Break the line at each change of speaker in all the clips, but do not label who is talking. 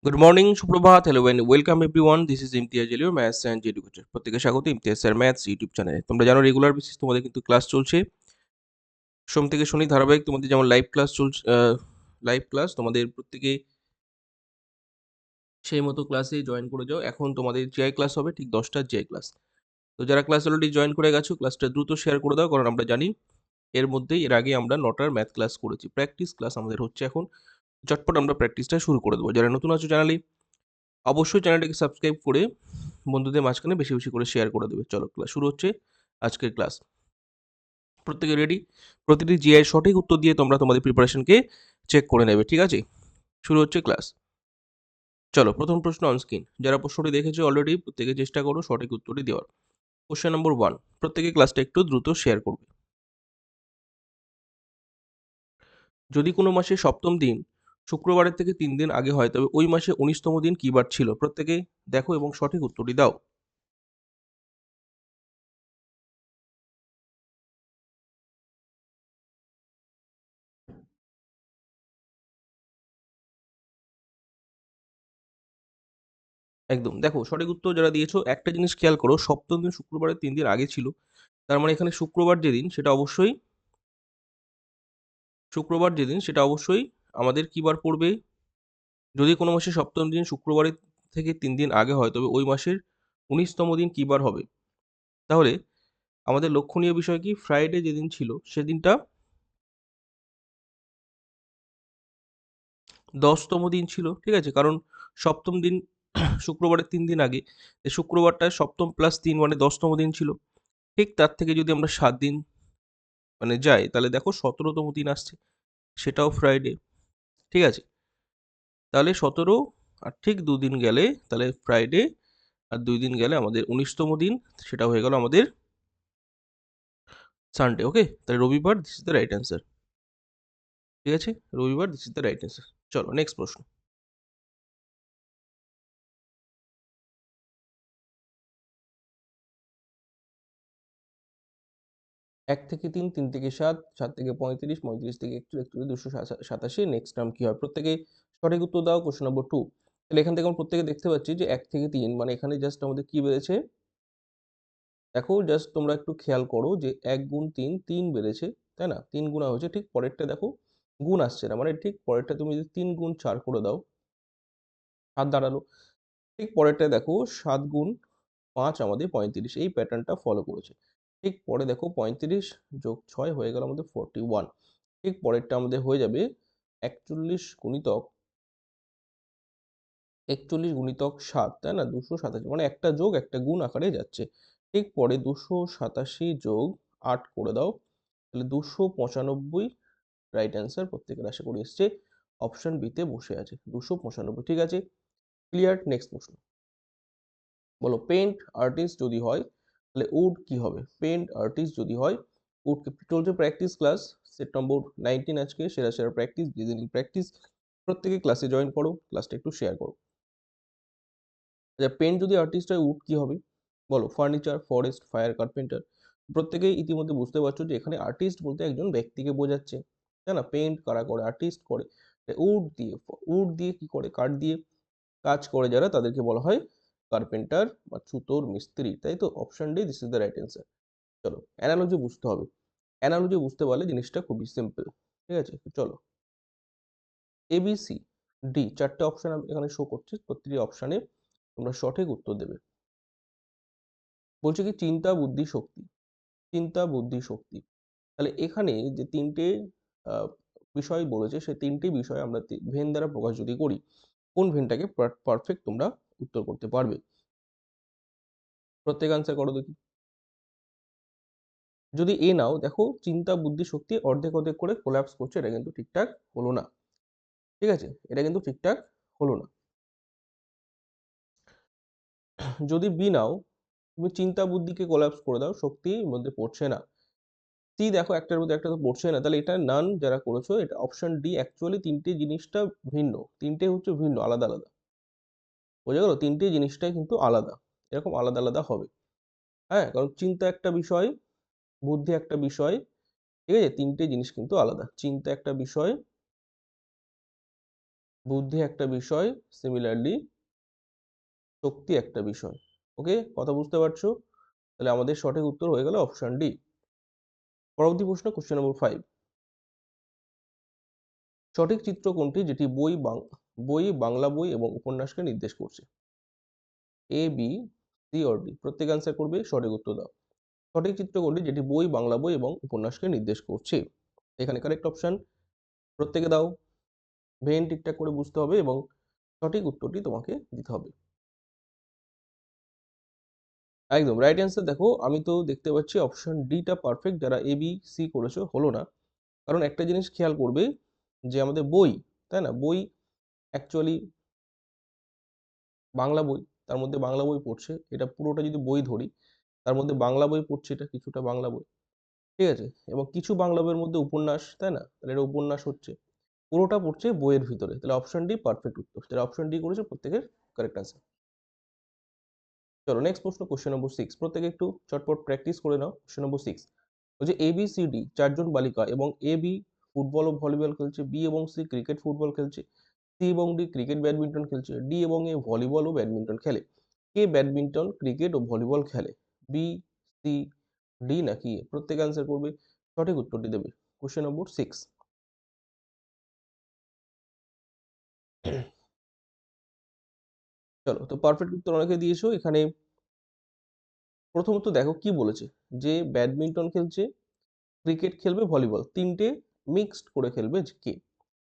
Good morning, সুপ্রভাত, hello and welcome everyone. This is Imtiaz Ali, maths and educator. প্রত্যেকে স্বাগত Imtiaz sir maths YouTube চ্যানেলে। তোমরা জানো রেগুলার বেসিস তোমাদের কিন্তু ক্লাস চলছে। সোম থেকে শনি ধারাবাহিক তোমাদের যেমন লাইভ ক্লাস চলছে, লাইভ ক্লাস তোমাদের প্রত্যেকে সেই মতো ক্লাসে জয়েন করে যাও। এখন তোমাদের জিআই ক্লাস হবে ঠিক 10টার জিআই ক্লাস। তো যারা ক্লাস অলরেডি জয়েন করে গেছো ক্লাসটা দ্রুত শেয়ার করে দাও, কারণ আমরা জানি এর আগে আমরা 9টার ম্যাথ ক্লাস করেছি। প্র্যাকটিস ক্লাস আমাদের হচ্ছে এখন। চটপট আমরা প্র্যাকটিসটা শুরু করে দেবো। যারা নতুন আছো চ্যানেলে অবশ্যই চ্যানেলটাকে সাবস্ক্রাইব করে বন্ধুদের মাঝখানে বেশি বেশি করে শেয়ার করে দেবে। চলো ক্লাস শুরু হচ্ছে আজকের ক্লাস। প্রত্যেকে রেডি? প্রতিটি জিআই সঠিক উত্তর দিয়ে তোমরা তোমাদের প্রিপারেশনকে চেক করে নেবে, ঠিক আছে? শুরু হচ্ছে ক্লাস। চলো প্রথম প্রশ্ন অন স্ক্রিন। যারা প্রশ্নটি দেখেছো অলরেডি প্রত্যেকে চেষ্টা করো সঠিক উত্তরটি দেওয়ার। কোশ্চেন নম্বর 1, প্রত্যেকে ক্লাসটা একটু দ্রুত শেয়ার করবে। যদি কোনো মাসে সপ্তম দিন শুক্রবারের থেকে 3 দিন আগে হয় তবে ওই মাসে 19তম দিন কি বার ছিল? প্রত্যেকে দেখো এবং সঠিক উত্তরটি দাও। একদম। দেখো সঠিক উত্তর যারা দিয়েছো একটা জিনিস খেয়াল করো, সপ্তম দিন শুক্রবারের 3 দিন আগে ছিল। তার মানে এখানে শুক্রবার যেদিন সেটা অবশ্যই আমাদের কি বার পড়বে? যদি কোনো মাসে সপ্তম দিন শুক্রবারের থেকে 3 দিন আগে হয় তবে ওই মাসের 19তম দিন কি বার হবে? তাহলে আমাদের লক্ষণীয় বিষয় কি? ফ্রাইডে যেদিন ছিল সেদিনটা 10তম দিন ছিল, ঠিক আছে? কারণ সপ্তম দিন শুক্রবারের 3 দিন আগে, শুক্রবারটা সপ্তম প্লাস 3 মানে 10তম দিন ছিল। ঠিক তার থেকে যদি আমরা 7 দিন মানে যাই তাহলে দেখো 17তম দিন আসছে, সেটাও ফ্রাইডে, ঠিক আছে? তাহলে 17 আর ঠিক 2 দিন গেলে তাহলে ফ্রাইডে, আর 2 দিন গেলে আমাদের 19তম দিন, সেটা হয়ে গেল আমাদের সানডে। ওকে, তাহলে রবিবার this is the right answer, ঠিক আছে? রবিবার this is the right answer. চলো নেক্সট প্রশ্ন। 1 থেকে 3, 3 থেকে 7, 7 থেকে 35, 35 থেকে 41, 287, নেক্সট টার্ম কি হয়? প্রত্যেকে সঠিক উত্তর দাও। Question number 2। তাহলে এখান থেকে আমরা প্রত্যেকে দেখতে পাচ্ছি যে 1 থেকে 3 মানে এখানে জাস্ট আমাদের কি বেড়েছে? দেখো জাস্ট তোমরা একটু খেয়াল করো যে 1 গুণ 3, 3 বেড়েছে, তাই না? 3 গুণা হয়েছে। ঠিক পরেরটা দেখো গুণ আসছে না, মানে ঠিক পরেরটা তুমি যদি 3 গুণ 4 করে দাও 7 দাঁড়ালো। ঠিক পরেরটায় দেখো 7 গুণ 5 আমাদের 35, এই প্যাটার্নটা ফলো করেছে। ঠিক পরে দেখো 35 যোগ 6 হয়ে গেল আমাদের 41। ঠিক পরেরটা আমাদের হয়ে যাবে 41 গুণিতক 7, তাই না? 287, মানে একটা যোগ একটা গুণ আকারে যাচ্ছে। ঠিক পরে 287 যোগ 8 করে দাও, তাহলে 295 রাইট অ্যান্সার। প্রত্যেকের আশা করি এসছে। অপশন বি তে বসে আছে 295, ঠিক আছে? ক্লিয়ার? নেক্সট প্রশ্ন। বলো পেইন্ট আর্টিস্ট যদি হয় তাহলে উড কি হবে? পেইন্ট আর্টিস্ট যদি হয় উড কি? চলছে প্র্যাকটিস ক্লাস, সেট নম্বর 19 আজকে। সেরা সেরা প্র্যাকটিস, রিজনিং প্র্যাকটিস। প্রত্যেকে ক্লাসে জয়েন করো, ক্লাসটা একটু শেয়ার করো। আচ্ছা, পেইন্ট যদি আর্টিস্ট হয় উড কি হবে? বলো ফার্নিচার, ফরেস্ট, ফায়ার, কার্পেন্টার। প্রত্যেকেই ইতিমধ্যে বুঝতে পারছো যে এখানে আর্টিস্ট বলতে একজন ব্যক্তিকে বোঝাচ্ছে, তাই না? পেইন্ট কারা করে? আর্টিস্ট করে। উড দিয়ে, উড দিয়ে কি করে? কাঠ দিয়ে কাজ করে যারা তাদেরকে বলা হয় কার্পেন্টার বা ছুতোর মিস্ত্রি, তাই তো? Option D this is the right answer. চলো অ্যানালজি বুঝতে হবে। অ্যানালজি বুঝতে পারলে জিনিসটা খুবই সিম্পল, ঠিক আছে? তো চলো এবিসি ডি 4টে অপশন এখানে শো করছে, প্রতিটি অপশনে তোমরা সঠিক উত্তর দেবে। বলছে কি চিন্তা বুদ্ধি শক্তি, চিন্তা বুদ্ধি শক্তি। তাহলে এখানে যে 3টে বিষয় বলেছে সেই 3টে বিষয় আমরা ভেন দ্বারা প্রকাশ যদি করি, কোন ভেনটাকে পারফেক্ট তোমরা উত্তর করতে পারবে? প্রত্যেক আনসার করো দেখি। যদি এ নাও, দেখো চিন্তা বুদ্ধি শক্তি অর্ধেক অর্ধেক করে কোল্যাপস করছে, এটা কিন্তু ঠিকঠাক হলো না, ঠিক আছে? এটা কিন্তু ঠিকঠাক হলো না। যদি বি নাও, তুমি চিন্তা বুদ্ধিকে কোল্যাপস করে দাও, শক্তির মধ্যে পড়ছে না। সি দেখো একটার মধ্যে একটা তো পড়ছে না, তাহলে এটা নান যারা করেছো, এটা অপশন ডি। অ্যাকচুয়ালি তিনটে জিনিসটা ভিন্ন, তিনটে হচ্ছে ভিন্ন, আলাদা আলাদা। বোঝা গেল? তিনটে জিনিসটাই কিন্তু আলাদা, এরকম আলাদা আলাদা হবে। হ্যাঁ, কারণ চিন্তা একটা বিষয়, বুদ্ধি একটা বিষয়, ঠিক আছে? তিনটে জিনিস কিন্তু আলাদা। চিন্তা একটা বিষয়, বুদ্ধি একটা বিষয়, সিমিলারলি শক্তি একটা বিষয়। ওকে, কথা বুঝতে পারছো? তাহলে আমাদের সঠিক উত্তর হয়ে গেল অপশন ডি। পরবর্তী প্রশ্ন, কোশ্চেন নম্বর 5। সঠিক চিত্র কোনটি যেটি বই, বাংলা বই এবং উপন্যাসকে নির্দেশ করছে? এ, বি, সি অর ডি? প্রত্যেকে অ্যান্সার করবে, সঠিক উত্তর দাও। সঠিক চিত্র কোনটি যেটি বই, বাংলা বই এবং উপন্যাসকে নির্দেশ করছে? এখানে কারেক্ট অপশন প্রত্যেকে দাও। ভেন ঠিকঠাক করে বুঝতে হবে এবং সঠিক উত্তরটি তোমাকে দিতে হবে। একদম রাইট অ্যান্সার। দেখো আমি তো দেখতে পাচ্ছি অপশন ডিটা পারফেক্ট। যারা এ বি সি করেছো হলো না, কারণ একটা জিনিস খেয়াল করবে যে আমাদের বই, তাই না, বই অ্যাকচুয়ালি বাংলা বই, তার মধ্যে বাংলা বই পড়ছে, এটা পুরোটা যদি বই ধরি তার মধ্যে বাংলা বই পড়ছে, এটা কিছুটা বাংলা বই, ঠিক আছে, এবং কিছু বাংলা বইয়ের মধ্যে উপন্যাস, তাই না, তাহলে এটা উপন্যাস হচ্ছে, পুরোটা পড়ছে বইয়ের ভিতরে, তাহলে অপশন ডি পারফেক্ট উত্তর। তাহলে অপশন ডি করেছে প্রত্যেকের কারেক্ট আনসার। চলো নেক্সট প্রশ্ন, কোশ্চেন নম্বর 6। প্রত্যেকে একটু চটপট প্র্যাকটিস করে নাও। কোশ্চেন নম্বর 6 বলছে এ বি সি ডি চারজন বালিকা এবং A B football O volleyball খেলছে, বি এবং সি ক্রিকেট ফুটবল খেলছে, সি এবং ডি ক্রিকেট ব্যাডমিন্টন খেলছে, ডি এবং এ ভলিবল ও ব্যাডমিন্টন খেলে। কে ব্যাডমিন্টন, ক্রিকেট ও ভলিবল খেলে? বি, সি, ডি নাকি এ? প্রত্যেকে অ্যান্সার করবে, সঠিক উত্তরটি দেবে। Question number 6। চলো, তো পারফেক্ট উত্তর অনেকে দিয়েছো। এখানে প্রথমত দেখো কি বলেছে, যে ব্যাডমিন্টন খেলছে, ক্রিকেট খেলবে, ভলিবল, তিনটে মিক্সড করে খেলবে কে?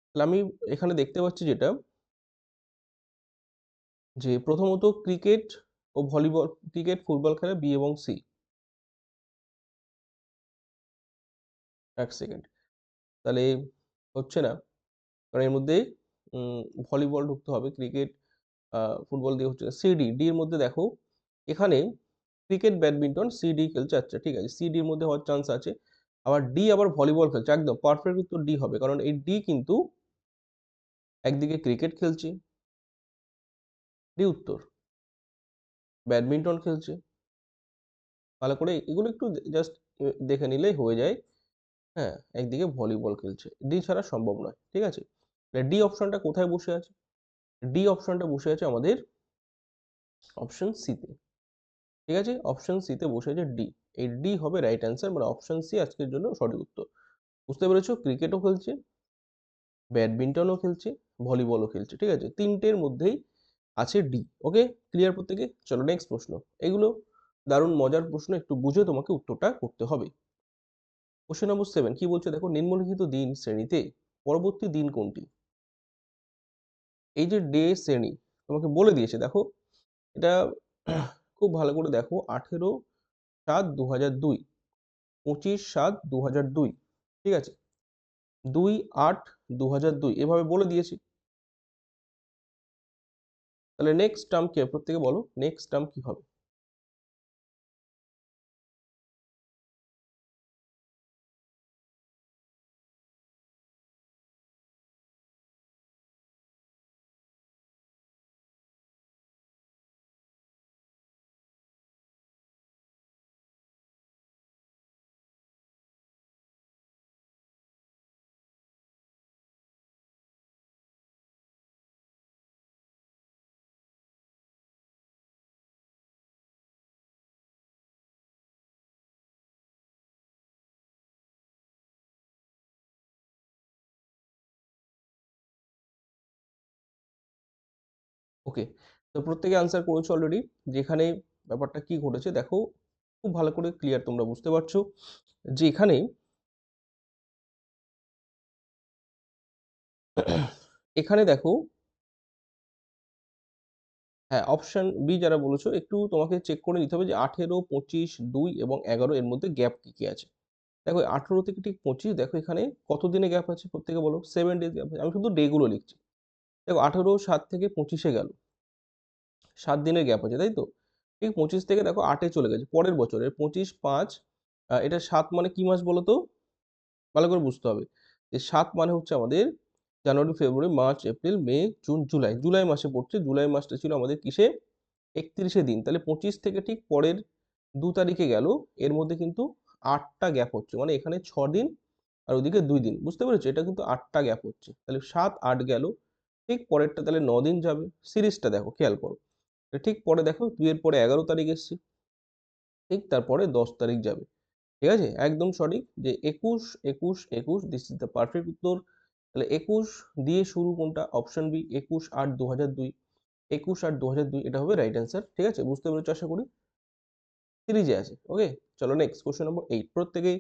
তাহলে আমি এখানে দেখতে পাচ্ছি যেটা, যে প্রথমত ক্রিকেট ও ভলিবল, ক্রিকেট ফুটবল খেলে বি এবং সি। এক সেকেন্ড, তাহলে হচ্ছে না, কারণ এর মধ্যে ভলিবল ঢুকতে হবে, ক্রিকেট ফুটবল দিয়ে হচ্ছে সি ডি, ডি এর মধ্যে দেখো এখানে ক্রিকেট ব্যাডমিন্টন সি ডি খেলছে, আচ্ছা ঠিক আছে, সি ডি এর মধ্যে হওয়ার চান্স আছে। আবার ডি আবার ভলিবল খেলছে, একদম পারফেক্ট উত্তর ডি হবে, কারণ এই ডি কিন্তু একদিকে ক্রিকেট খেলছে, ডি উত্তর, ব্যাডমিন্টন খেলছে, ভালো করে এগুলো একটু জাস্ট দেখে নিলেই হয়ে যায়। হ্যাঁ, একদিকে ভলিবল খেলছে, ডি ছাড়া সম্ভব নয়, ঠিক আছে। ডি অপশনটা কোথায় বসে আছে? ডি অপশনটা বসে আছে আমাদের অপশন সিতে, ঠিক আছে, অপশন সিতে বসে আছে ডি। এই ডি হবে রাইট অ্যান্সার, মানে অপশন সি আজকের জন্য সঠিক উত্তর। বুঝতে পেরেছো? ক্রিকেটও খেলছে, ব্যাডমিন্টনও খেলছে, ভলিবলও খেলছে, ঠিক আছে, তিনটের মধ্যেই আছে ডি। ওকে, ক্লিয়ার প্রত্যেকে? চলো নেক্সট প্রশ্ন। এগুলো দারুণ মজার প্রশ্ন, একটু বুঝে তোমাকে উত্তরটা করতে হবে। কোশ্চেন নম্বর 7 কি বলছে দেখো, নিম্নলিখিত দিন শ্রেণীতে পরবর্তী দিন কোনটি? এই যে ডে শ্রেণী তোমাকে বলে দিয়েছে, দেখো এটা খুব ভালো করে দেখো, 18/7/2002, 25/7/2002, ঠিক আছে, 2/8/2002, এভাবে বলে দিয়েছি। তাহলে নেক্সট টার্ম কি হবে? প্রত্যেকে বলো নেক্সট টার্ম কি হবে? ওকে, তো প্রত্যেকে আনসার করেছো অলরেডি। যেখানে ব্যাপারটা কি ঘটেছে দেখো, খুব ভালো করে ক্লিয়ার তোমরা বুঝতে পারছো যে এখানে এখানে দেখো, হ্যাঁ অপশন বি যারা বলেছো একটু তোমাকে চেক করে নিতে হবে যে 18, 25, 2 এবং 11 এর মধ্যে গ্যাপ কি কি আছে। দেখো 18 থেকে ঠিক 25, দেখো এখানে কত দিনে গ্যাপ আছে প্রত্যেকে বলো, 7 ডেজ গ্যাপ আছে। আমি শুধু ডে গুলো লিখছি। দেখো 18/7 থেকে 25-এ গেল, 7 দিনের গ্যাপ আছে, তাই তো। ঠিক 25 থেকে দেখো 8-এ চলে গেছে পরের বছরের 25/5, এটা 7 মানে কি মাস বলো তো, ভালো করে বুঝতে হবে। যে 7 মানে হচ্ছে আমাদের জানুয়ারি, ফেব্রুয়ারি, মার্চ, এপ্রিল, মে, জুন, জুলাই, জুলাই মাসে পড়ছে। জুলাই মাসটা ছিল আমাদের কিসে, 31-এ দিন, তাহলে 25 থেকে ঠিক পরের 2 তারিখে গেল, এর মধ্যে কিন্তু 8টা গ্যাপ হচ্ছে, মানে এখানে 6 দিন আর ওদিকে 2 দিন, বুঝতে পেরেছো, এটা কিন্তু 8টা গ্যাপ হচ্ছে, তাহলে 7, 8 গেল, ঠিক পরেরটা তাহলে ৯ দিন যাবে। সিরিজটা দেখো খেয়াল করো। ঠিক পরে দেখো ২ এর পরে ১১ তারিখ এসছে। ঠিক তারপরে ১০ তারিখ যাবে। ঠিক আছে? একদম সঠিক যে ২১, ২১, ২১ দিস ইস দ্যা পারফেক্ট উত্তর। তাহলে ২১ দিয়ে শুরু কোনটা? Option B ২১/৮/২০০২। ২১/৮/২০০২ এটা হবে রাইট অ্যান্সার। ঠিক আছে? বুঝতে পেরেছো আশা করি? সিরিজে আছে। ওকে? চলো নেক্সট কোয়েশ্চেন নম্বর 8 প্রত্যেকেই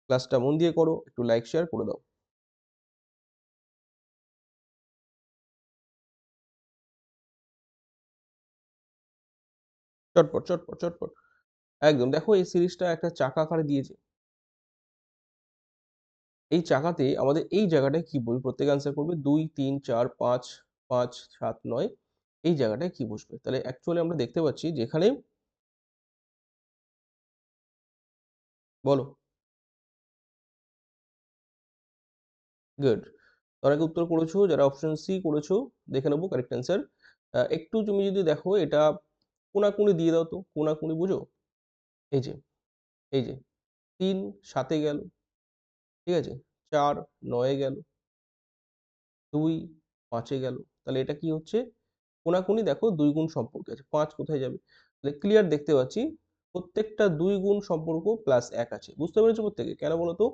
ক্লাসটা মন দিয়ে করো। একটু লাইক শেয়ার করে দাও। চটপট, চটপট, চটপট। একদম দেখো এই সিরিজটা একটা চাকা আকারে দিয়েছে। এই চাকাতে আমাদের এই জায়গাটায় কি বলবে? প্রত্যেকে আনসার করবে। ২, ৩, ৪, ৫, ৫, ৭, ৯ এই জায়গাটায় কি বসবে? তাহলে অ্যাকচুয়ালি আমরা দেখতে পাচ্ছি যে এখানে বলো। গুড। অনেকে উত্তর করেছো, যারা অপশন সি করেছো দেখে নেবো কারেক্ট অ্যান্সার। একটু তুমি যদি দেখো এটা কোনাকুনি দিয়ে দাও তো। কোনাকুনি বোঝো? এই যে, এই যে ৩ ৭ এ গেল। ঠিক আছে? ৪ ৯ এ গেল। ২ ৫ এ গেল। তাহলে এটা কি হচ্ছে? কোনাকুনি দেখো ২ গুণ সম্পর্কে আছে। ৫ কোথায় যাবে? তাহলে ক্লিয়ার দেখতে পাচ্ছি প্রত্যেকটা ২ গুণ সম্পর্ক প্লাস ১ আছে। বুঝতে পেরেছো প্রত্যেকে? কেন বলো তো?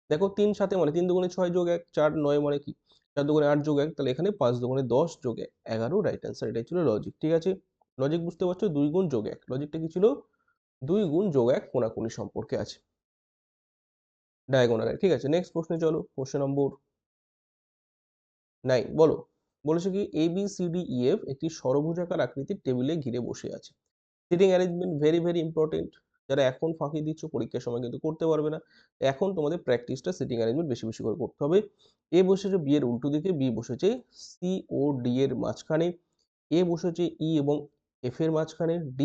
দেখো ৩ ৭ এ মানে ৩ দুগুণে ৬ যোগ ১, ৪ ৯ মানে কি? ৪ দুগুণে ৮ যোগ ১ তাহলে এখানে ৫ দুগুণে ১০ যোগ ১ ১১ রাইট অ্যান্সার। এটাই ছিল লজিক। ঠিক আছে? লজিক বুঝতে পারছো? ২ গুণ যোগ ১। লজিকটা কি ছিল? ২ গুণ যোগ ১ কোনাকুনি সম্পর্কে আছে। ডায়াগোনাল ঠিক আছে। নেক্সট প্রশ্নে চলো। কোয়েশ্চেন নম্বর 9 বলো। বলেছে কি ABCDEF একটি ষড়ভুজাকার আকৃতির টেবিলে ঘিরে বসে আছে। Seating arrangement very, very important. যারা এখন ফাঁকি দিচ্ছ পরীক্ষার সময় কিন্তু করতে পারবে না। এখন তোমাদের প্র্যাকটিসটা সিটিং অ্যারেঞ্জমেন্ট বেশি, বেশি করে করতে হবে। A বসেছে B এর উল্টো দিকে, B বসেছে C ও D এর মাঝখানে, A বসেছে E এবং F এর মাঝখানে, D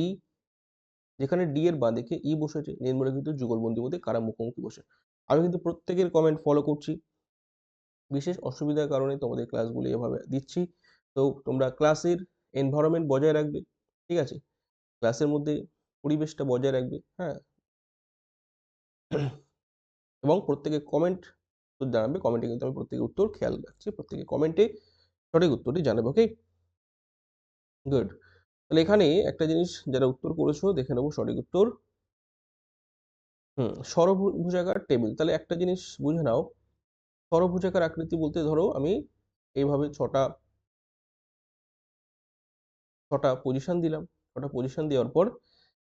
যেখানে D এর বাঁদিকে E বসেছে নিম্নলিখিত যুগলবন্দির মধ্যে কারা মুখোমুখি বসে। আমি কিন্তু প্রত্যেকের কমেন্ট ফলো করছি। বিশেষ অসুবিধার কারণে তোমাদের ক্লাসগুলি এভাবে দিচ্ছি। তো তোমরা ক্লাসের এনভায়রনমেন্ট বজায় রাখবে। ঠিক আছে? ক্লাসের মধ্যে পরিবেশটা বজায় রাখবে। হ্যাঁ? এবং প্রত্যেকে কমেন্ট জানাবে। কমেন্টে কিন্তু আমি প্রত্যেকের উত্তর খেয়াল রাখছি। প্রত্যেকে কমেন্টে সঠিক উত্তরটি জানাবে। ওকে? গুড। তাহলে এখানে একটা জিনিস যারা উত্তর করেছো দেখে নেব সঠিক উত্তর। ষড়ভুজাকার টেবিল। তাহলে একটা জিনিস বুঝে নাও, ষড়ভুজাকার আকৃতি বলতে ধরো আমি এইভাবে ৬টা পজিশন দিলাম। ৬টা পজিশন দেওয়ার পর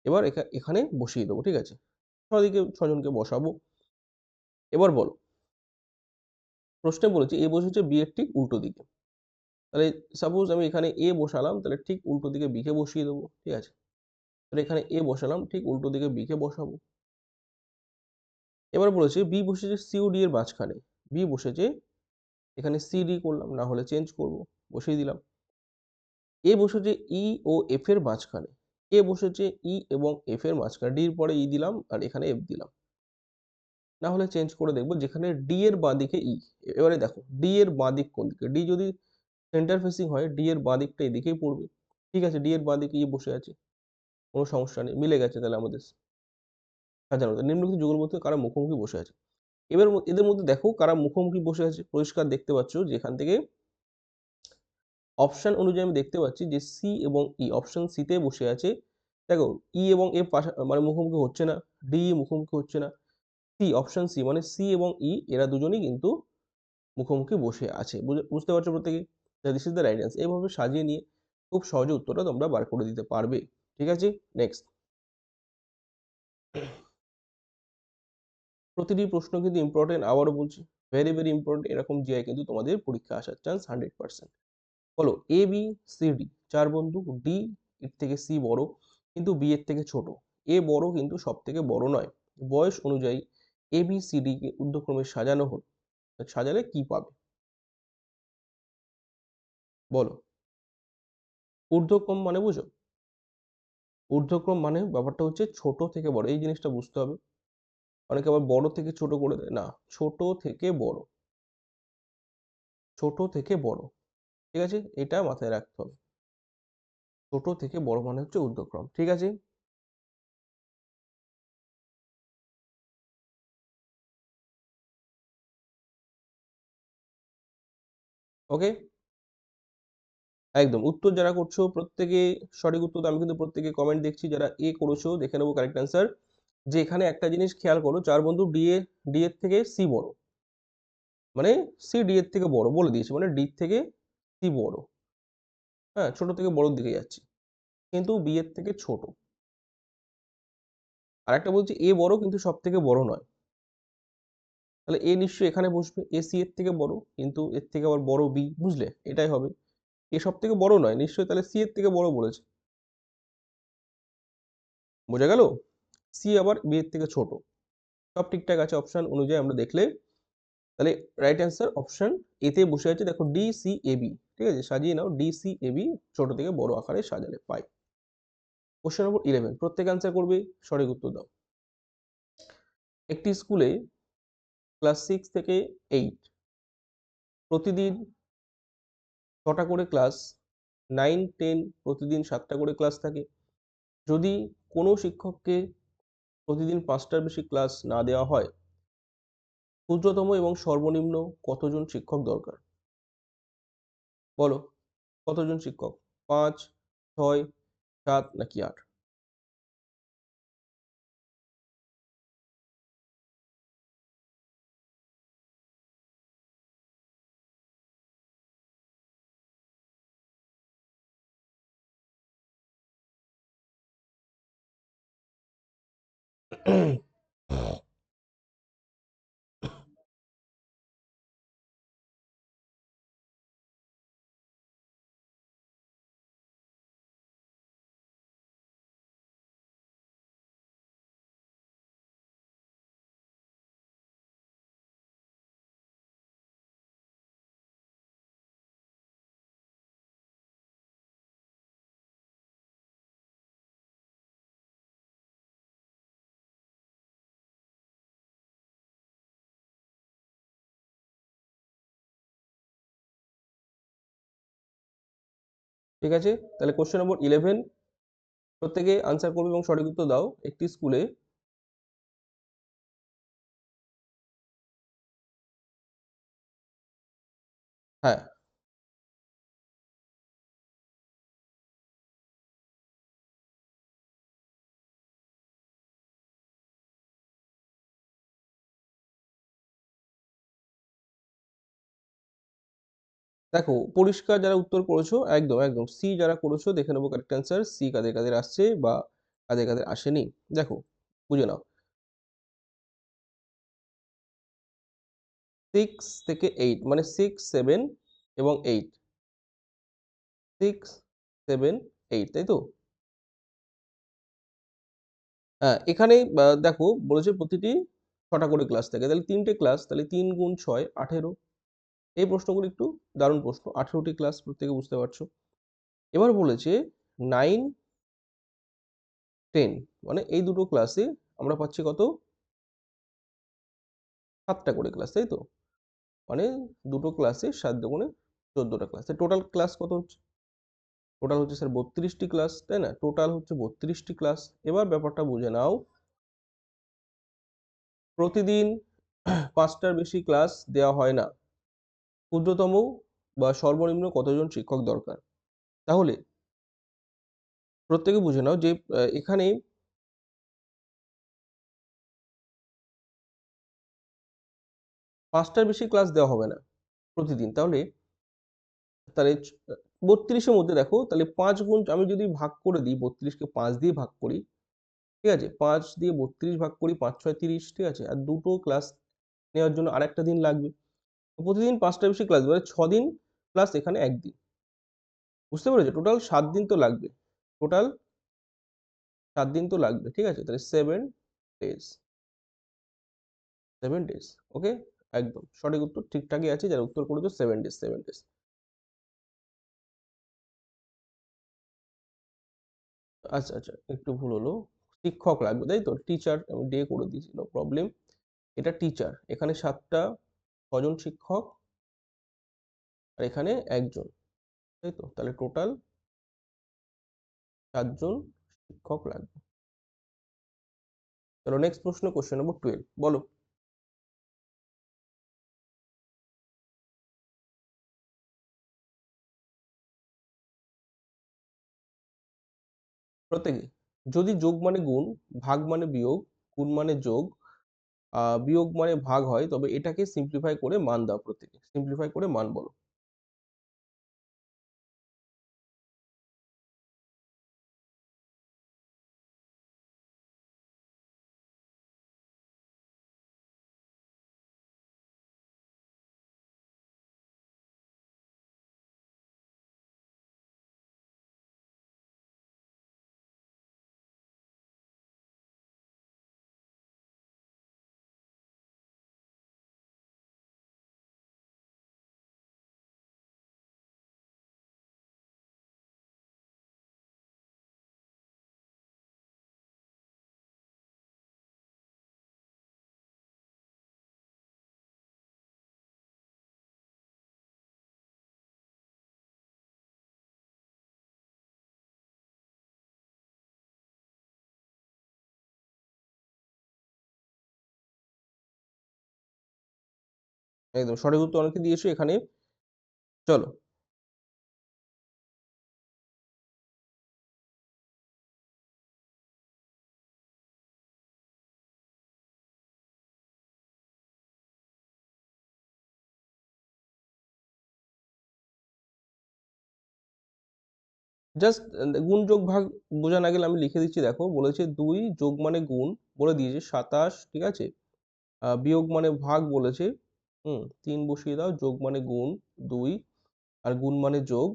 এবার এখানে বসিয়ে দেবো। ঠিক আছে? ৬ দিকে ৬ জনকে বসাবো। এবার বলো, প্রশ্নে বলেছে A বসেছে B এর ঠিক উল্টো দিকে। তাহলে সাপোজ আমি এখানে A বসালাম, তাহলে ঠিক উল্টো দিকে B কে বসিয়ে দেবো। ঠিক আছে? তাহলে এখানে A বসালাম, ঠিক উল্টো দিকে B কে বসাবো। এবার বলেছে B বসেছে C ও D এর মাঝখানে। B বসেছে এখানে CD করলাম, না হলে চেঞ্জ করব। বসিয়ে দিলাম। A বসেছে E ও F এর মাঝখানে। A বসেছে E এবং F এর মাঝখানে। D এর পরে E দিলাম আর এখানে F দিলাম। না হলে চেঞ্জ করে দেখব যেখানে D এর বাঁদিকে E। এবারে দেখো D এর বাঁদিক কোন দিকে? D যদি সেন্টার ফেসিং হয় D এর বাঁদিকটা এদিকেই পড়বে। ঠিক আছে? D এর বাঁদিকে E বসে আছে। কোনো সমস্যা নেই। মিলে গেছে তাহলে আমাদের সাজানোতে। নিম্নলিখিত যুগলবন্দির মধ্যে কারা মুখোমুখি বসে আছে? এবার এদের মধ্যে দেখো কারা মুখোমুখি বসে আছে। পরিষ্কার দেখতে পাচ্ছ যে এখান থেকে অপশন অনুযায়ী আমি দেখতে পাচ্ছি যে C এবং E অপশন C তে বসে আছে। দেখো E এবং F মানে মুখোমুখি হচ্ছে না। D মুখোমুখি হচ্ছে না। C অপশন C মানে C এবং E এরা দুজনেই কিন্তু মুখোমুখি বসে আছে। বুঝতে পারছো প্রত্যেকেই? This is the right answer. এভাবে সাজিয়ে নিয়ে খুব সহজে উত্তরটা তোমরা বার করে দিতে পারবে। ঠিক আছে? নেক্সট। প্রতিটি প্রশ্ন কিন্তু ইম্পোর্টেন্ট আবারও বলছি। ভেরি, ভেরি ইম্পোর্টেন্ট এরকম জিআই কিন্তু তোমাদের পরীক্ষায় আসার চান্স 100%। বলো A, B, C, D ৪ বন্ধু। D এর থেকে C বড় কিন্তু B এর থেকে ছোট। A বড় কিন্তু সবথেকে বড় নয়। বয়স অনুযায়ী A, B, C, D কে ঊর্ধ্বক্রমে সাজানো হলো। সাজালে কি পাবে? বলো। ঊর্ধ্বক্রম মানে বুঝো? ঊর্ধ্বক্রম মানে ব্যাপারটা হচ্ছে ছোট থেকে বড়। এই জিনিসটা বুঝতে হবে। অনেকে আবার বড় থেকে ছোট করে দেয়। না, ছোট থেকে বড়। ছোট থেকে বড়। ঠিক আছে? এটা মাথায় রাখতে হবে। ছোট থেকে বড় মানে হচ্ছে ঊর্ধ্বক্রম। ঠিক আছে? ওকে? একদম উত্তর যারা করছো প্রত্যেকে সঠিক উত্তর দাও। আমি কিন্তু প্রত্যেকে কমেন্ট দেখছি, যারা এ করেছো দেখে নেবো কারেক্ট অ্যান্সার। যে এখানে একটা জিনিস খেয়াল করো, 4 বন্ধু ডি এর থেকে সি বড়, মানে সি ডি এর থেকে বড় বলে দিয়েছে, মানে ডি থেকে সি বড়। হ্যাঁ, ছোট থেকে বড়র দিকে যাচ্ছি, কিন্তু বি এর থেকে ছোট। আর একটা বলছি এ বড় কিন্তু সব থেকে বড় নয়, তাহলে এ নিশ্চয়ই এখানে বসবে, এ সি এর থেকে বড় কিন্তু এর থেকে আবার বড় বি, বুঝলে? এটাই হবে। এ সব থেকে বড় নয় নিশ্চয়ই, তাহলে সি এর থেকে বড় বলেছে। বোঝা গেল? সি আবার বি এর থেকে ছোট। সব ঠিকঠাক আছে অপশন অনুযায়ী আমরা দেখলে। তাহলে রাইট অ্যান্সার অপশন এ তে বসে আছে, দেখো ডি সি এ বি। ঠিক আছে, সাজিয়ে নাও, ডি সি এ বি ছোট থেকে বড় আকারে সাজালে পাই। কোশ্চেন নম্বর 11, প্রত্যেক অ্যান্সার করবে, সঠিক উত্তর দাও। একটি স্কুলে ক্লাস 6 থেকে 8 প্রতিদিন 6টা করে ক্লাস, 9, 10 প্রতিদিন 7টা করে ক্লাস থাকে। যদি কোনো শিক্ষককে প্রতিদিন 5টার বেশি ক্লাস না দেওয়া হয়, ক্ষুদ্রতম এবং সর্বনিম্ন কতজন শিক্ষক দরকার? বলো, কতজন শিক্ষক? 5, 6, 7 নাকি 8? ঠিক আছে, তাহলে কোশ্চেন নম্বর 11, প্রত্যেকে আনসার করবে এবং সঠিক উত্তর দাও। একটি স্কুলে, হ্যাঁ দেখো পরিষ্কার যারা উত্তর করেছো, একদম একদম সি যারা করেছো দেখে নেবো কারেক্ট অ্যান্সার, সি কাদের কাদের আসছে বা কাদের কাদের আসেনি। দেখো, বুঝে নাও, 6 থেকে 8 মানে 6, 7 এবং 8, 6, 7, 8, তাই তো? হ্যাঁ, এখানে দেখো বলেছে প্রতিটি 6টা করে ক্লাস থাকে, তাহলে 3টে ক্লাস, তাহলে 3 গুণ 6 18। এই প্রশ্নগুলো একটু দারুণ প্রশ্ন, 18টি ক্লাস, প্রত্যেকে বুঝতে পারছো। এবার বলেছে 9, 10 মানে এই দুটো ক্লাসে আমরা পাচ্ছি কত? 7টা করে ক্লাস, তাই তো? মানে দুটো ক্লাসে 7 দুগুণে 14টা ক্লাস, টোটাল ক্লাস কত হচ্ছে? টোটাল হচ্ছে স্যার 32টি ক্লাস, তাই না? টোটাল হচ্ছে 32টি ক্লাস। এবার ব্যাপারটা বুঝে নাও, প্রতিদিন 5টার বেশি ক্লাস দেওয়া হয় না, ক্ষুদ্রতম বা সর্বনিম্ন কতজন শিক্ষক দরকার? তাহলে প্রত্যেকে বুঝে নাও যে এখানে 5টার বেশি ক্লাস দেওয়া হবে না প্রতিদিন। তাহলে তাহলে 32 এর মধ্যে দেখো, তাহলে 5 গুণ, আমি যদি ভাগ করে দিই 32 কে 5 দিয়ে ভাগ করি, ঠিক আছে? 5 দিয়ে 32 ভাগ করি, 5 6 30, ঠিক আছে? আর দুটো ক্লাস নেওয়ার জন্য আরেকটা দিন লাগবে। তো প্রতিদিন 5টার বেশি ক্লাস, মানে 6 দিন প্লাস এখানে 1 দিন। বুঝতে পেরেছো? টোটাল 7 দিন তো লাগবে। টোটাল 7 দিন তো লাগবে, ঠিক আছে? তাহলে 7 ডেজ, 7 ডেজ। ওকে? একদম সঠিক উত্তর ঠিকঠাকই আছে, যারা উত্তর করেছো 7 ডেজ, 7 ডেজ। আচ্ছা, আচ্ছা, একটু ভুল হলো। শিক্ষক লাগবে, তাই তো? টিচার আমি ডে করে দিয়েছি, নো প্রবলেম। এটা টিচার। এখানে 7টা, 6জন শিক্ষক, আর এখানে 1 জন, তাই তো? তাহলে টোটাল 4 জন শিক্ষক লাগবে। চলো নেক্সট প্রশ্ন, কোশ্চেন নম্বর 12, বলো। প্রত্যেকে। যদি যোগ মানে গুণ, ভাগ মানে বিয়োগ, গুণ মানে যোগ, বিয়োগ মানে ভাগ হয়, তবে এটাকে সিম্পলিফাই করে মান দাও প্রত্যেকে। সিম্পলিফাই করে মান বলো। একদম সঠিক উত্তর অনেকে দিয়েছো এখানে। চলো, জাস্ট গুণ যোগ ভাগ বোঝা না গেলে আমি লিখে দিচ্ছি দেখো। বলেছে ২ যোগ মানে গুণ বলে দিয়েছে ২৭, ঠিক আছে? বিয়োগ মানে ভাগ বলেছে। ৩ বসিয়ে দাও, যোগ মানে গুণ ২, আর গুণ মানে যোগ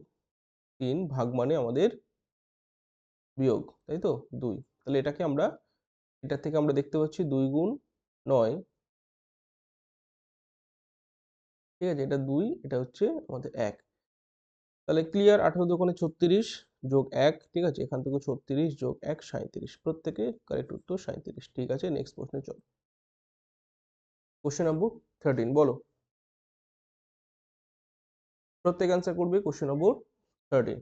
৩, ভাগ মানে আমাদের বিয়োগ, তাই তো? ২। তাহলে এটাকে আমরা, এটা থেকে আমরা দেখতে পাচ্ছি ২ গুণ ৯, ঠিক আছে? এটা ২, এটা হচ্ছে আমাদের ১। তাহলে ক্লিয়ার, ১৮ দোকানে ৩৬ যোগ ১, ঠিক আছে? এখান থেকে ৩৬ যোগ ১ ৩৭। প্রত্যেকে কারেক্ট উত্তর ৩৭। ঠিক আছে, নেক্সট প্রশ্নে চলো। কোশ্চেন নম্বর 13 বলো। প্রত্যেক অ্যান্সার করবে কোশ্চেন নম্বর 13।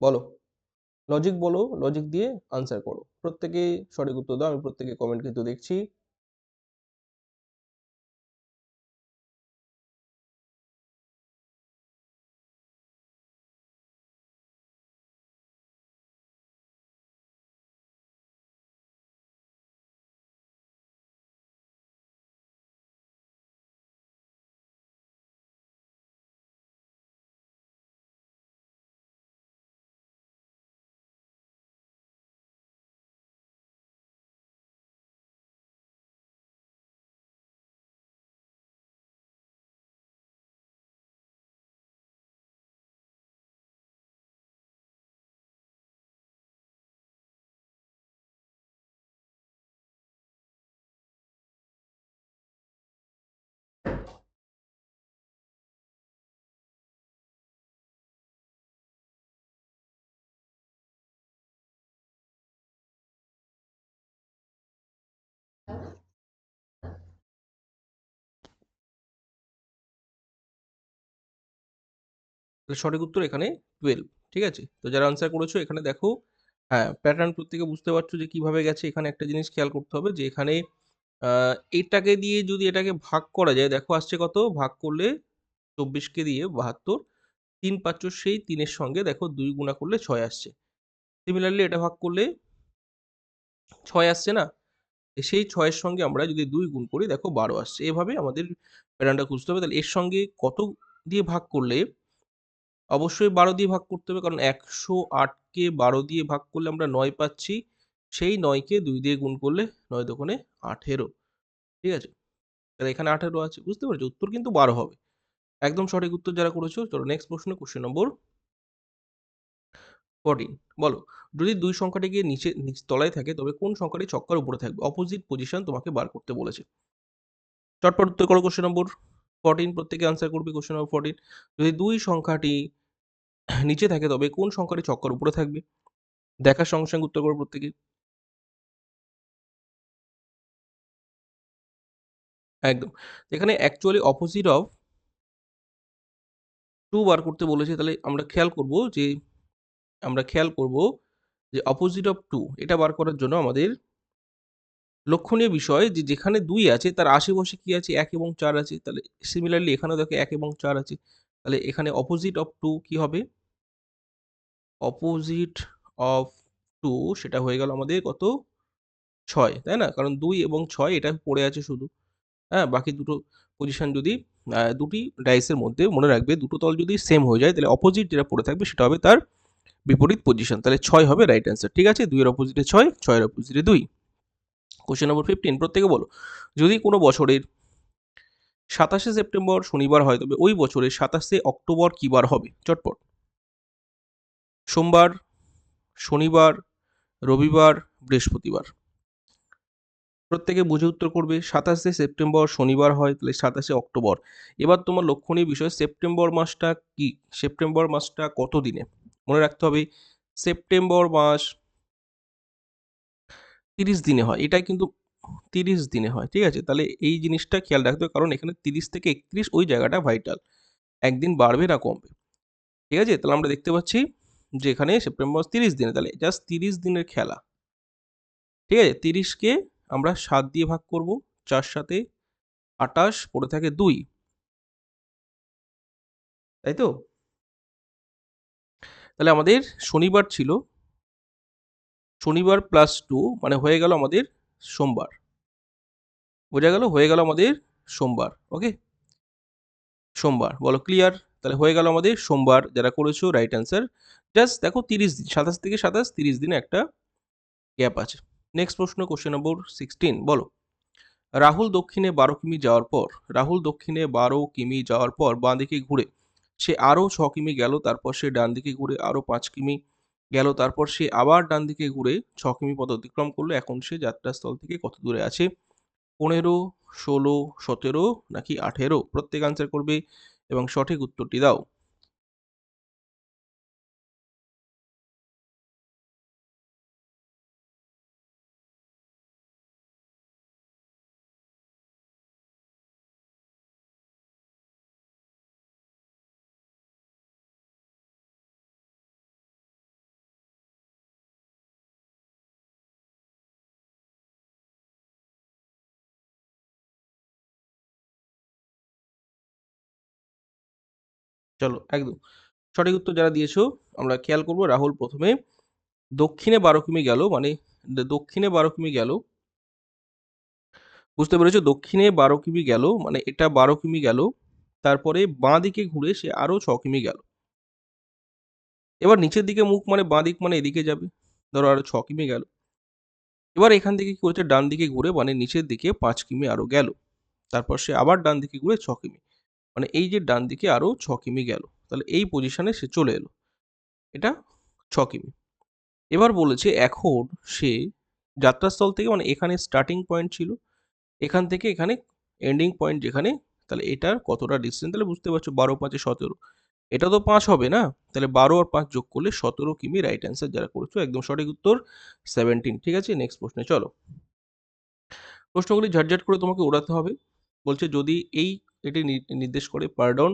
বলো, লজিক বলো, লজিক দিয়ে আনসার করো। প্রত্যেকে সঠিক উত্তর দাও, আমি প্রত্যেকে কমেন্ট কিন্তু দেখছি। তাহলে সঠিক উত্তর এখানে 12, ঠিক আছে? তো যারা আনসার করেছো এখানে দেখো, হ্যাঁ, প্যাটার্ন প্রত্যেকে বুঝতে পারছো যে কিভাবে গেছে। এখানে একটা জিনিস খেয়াল করতে হবে যে এখানে এটাকে দিয়ে যদি এটাকে ভাগ করা যায়, দেখো আসছে কত? ভাগ করলে ২৪ কে দিয়ে ৭২, ৩ ৫ সেই ৩ এর সঙ্গে দেখো ২ গুণা করলে ৬ আসছে। সিমিলারলি এটা ভাগ করলে ৬ আসছে না? সেই ৬ এর সঙ্গে আমরা যদি ২ গুণ করি দেখো ১২ আসছে। এভাবে আমাদের প্যাটার্নটা খুঁজতে হবে। তাহলে এর সঙ্গে কত দিয়ে ভাগ করলে? অবশ্যই ১২ দিয়ে ভাগ করতে হবে, কারণ ১০৮ কে ১২ দিয়ে ভাগ করলে আমরা ৯ পাচ্ছি। সেই ৯ কে ২ দিয়ে গুণ করলে ৯ দোকানে ১৮, ঠিক আছে? তাহলে এখানে ১৮ আছে। বুঝতে পেরেছো? উত্তর কিন্তু ১২ হবে। একদম সঠিক উত্তর যারা করেছো, চলো নেক্সট প্রশ্ন, কোশ্চেন নম্বর 14 বলো। যদি ২ সংখ্যাটি তলায় থাকে, তবে কোন সংখ্যাটি ছক্কার উপরে থাকবে? অপোজিট পজিশন তোমাকে বার করতে বলেছে। চটপট উত্তর করো কোশ্চেন নম্বর 14, প্রত্যেকে আনসার করবে কোশ্চেন নম্বর 14। যদি ২ সংখ্যাটি নিচে থাকে, তবে কোন সংখ্যাটি ছক্কার উপরে থাকবে? দেখার সঙ্গে, সঙ্গে উত্তর করো প্রত্যেকে। একদম। এখানে অ্যাকচুয়ালি অপোজিট অফ 2 বার করতে বলেছে, তাহলে আমরা খেয়াল করব যে অপোজিট অফ 2 এটা বার করার জন্য আমাদের লক্ষণীয় বিষয় যে যেখানে 2 আছে তার আশেপাশে কি আছে? 1 এবং 4 আছে। তাহলে সিমিলারলি এখানেও দেখো 1 এবং 4 আছে। তাহলে এখানে অপোজিট অফ 2 কি হবে? অপোজিট অফ 2 সেটা হয়ে গেল আমাদের কত? 6, তাই না? কারণ 2 এবং 6 এটা পড়ে আছে শুধু। হ্যাঁ? বাকি দুটো পজিশন যদি দুটি ডাইসের মধ্যে মনে রাখবে দুটো তল যদি সেম হয়ে যায় তাহলে অপোজিট যেটা পড়ে থাকবে সেটা হবে তার বিপরীত পজিশন। তাহলে 6 হবে রাইট অ্যান্সার। ঠিক আছে? 2 এর অপোজিটে 6, 6 এর অপোজিটে 2। কোয়েশ্চেন নম্বর 15 প্রত্যেকে বলো। যদি কোনো বছরের 27শে সেপ্টেম্বর শনিবার হয় তবে ওই বছরের 27শে অক্টোবর কি বার হবে? চটপট। সোমবার, শনিবার, রবিবার, বৃহস্পতিবার। প্রত্যেকে বুঝে উত্তর করবে। 27শে সেপ্টেম্বর শনিবার হয় তাহলে 27শে অক্টোবর। এবার তোমার লক্ষণীয় বিষয় সেপ্টেম্বর মাসটা কি? সেপ্টেম্বর মাসটা কত দিনে? মনে রাখতে হবে সেপ্টেম্বর মাস 30 দিনে হয়। এটাই কিন্তু 30 দিনে হয়। ঠিক আছে? তাহলে এই জিনিসটা খেয়াল রাখতে হবে কারণ এখানে 30 থেকে 31 ওই জায়গাটা ভাইটাল। একদিন বাড়বে না কমবে। ঠিক আছে? তাহলে আমরা দেখতে পাচ্ছি যে এখানে সেপ্টেম্বর মাস 30 দিনে তাহলে জাস্ট 30 দিনের খেলা। ঠিক আছে? 30 কে আমরা 7 দিয়ে ভাগ করব। 4 7 এ 28 পড়ে থাকে 2, তাই তো? তাহলে আমাদের শনিবার ছিল, শনিবার প্লাস 2 মানে হয়ে গেল আমাদের সোমবার। বোঝা গেল? হয়ে গেল আমাদের সোমবার। ওকে? সোমবার। বলো ক্লিয়ার? তাহলে হয়ে গেল আমাদের সোমবার যারা করেছো রাইট অ্যান্সার। জাস্ট দেখো 30 দিন 27 থেকে 27 30 দিনে একটা গ্যাপ আছে। নেক্সট প্রশ্ন কোশ্চেন নম্বর 16 বলো। রাহুল দক্ষিণে 12 কিমি যাওয়ার পর বাঁ দিকে ঘুরে সে আরও 6 কিমি গেল, তারপর সে ডান দিকে ঘুরে আরও 5 কিমি গেল, তারপর সে আবার ডান দিকে ঘুরে 6 কিমি পথ অতিক্রম করলো। এখন সে যাত্রাস্থল থেকে কত দূরে আছে? 15, 16, 17 নাকি 18? প্রত্যেক আনসার করবে এবং সঠিক উত্তরটি দাও। চলো একদম সঠিক উত্তর যারা দিয়েছো আমরা খেয়াল করব। রাহুল প্রথমে দক্ষিণে 12 কিমি গেল, মানে দক্ষিণে 12 কিমি গেল, বুঝতে পেরেছো? দক্ষিণে 12 কিমি গেল মানে এটা 12 কিমি গেল, তারপরে বাঁ দিকে ঘুরে সে আরো 6 কিমি গেল। এবার নিচের দিকে মুখ মানে বাঁ দিক মানে এদিকে যাবে, ধরো আরো 6 কিমি গেল। এবার এখান থেকে কি করেছে ডান দিকে ঘুরে মানে নিচের দিকে 5 কিমি আরো গেল, তারপর সে আবার ডান দিকে ঘুরে 6 কিমি, মানে এই যে ডান দিকে আরো 6 কিমি গেল, তাহলে এই পজিশনে সে চলে এলো, এটা 6 কিমি। এবার বলেছে এখন সে যাত্রাস্থল থেকে মানে এখানে স্টার্টিং পয়েন্ট ছিল, এখান থেকে এখানে এন্ডিং পয়েন্ট যেখানে, তাহলে এটার কতটা ডিস্টেন্স? তাহলে বুঝতে পারছো 12 5 17, এটা তো 5 হবে না, তাহলে 12 আর 5 যোগ করলে 17 কিমি রাইট অ্যান্সার যারা করেছো একদম সঠিক উত্তর 17। ঠিক আছে নেক্সট প্রশ্নে চলো। প্রশ্নগুলি ঝটঝট করে তোমাকে ওড়াতে হবে। বলছে যদি এটি নির্দেশ করে পার্ডন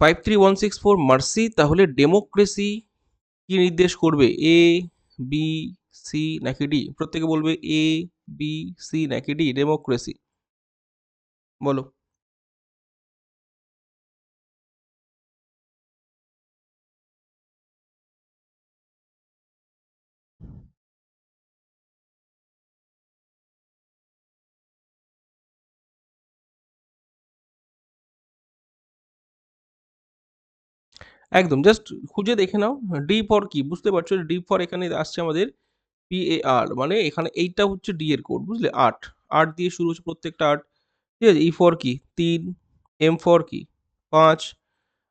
53164 মার্সি তাহলে ডেমোক্রেসি কি নির্দেশ করবে? এ, বি, সি নাকি ডি? প্রত্যেকে বলবে এ, বি, সি নাকি ডি ডেমোক্রেসি। বলো। একদম জাস্ট খুঁজে দেখে নাও। ডি ফর কি বুঝতে পারছো? ডি ফর এখানে আসছে আমাদের PAR, মানে এখানে এইটা হচ্ছে ডি এর কোড, বুঝলে? 8 8 দিয়ে শুরু হচ্ছে প্রত্যেকটা 8। ঠিক আছে? ই ফর কি 3, এম ফর কি 5,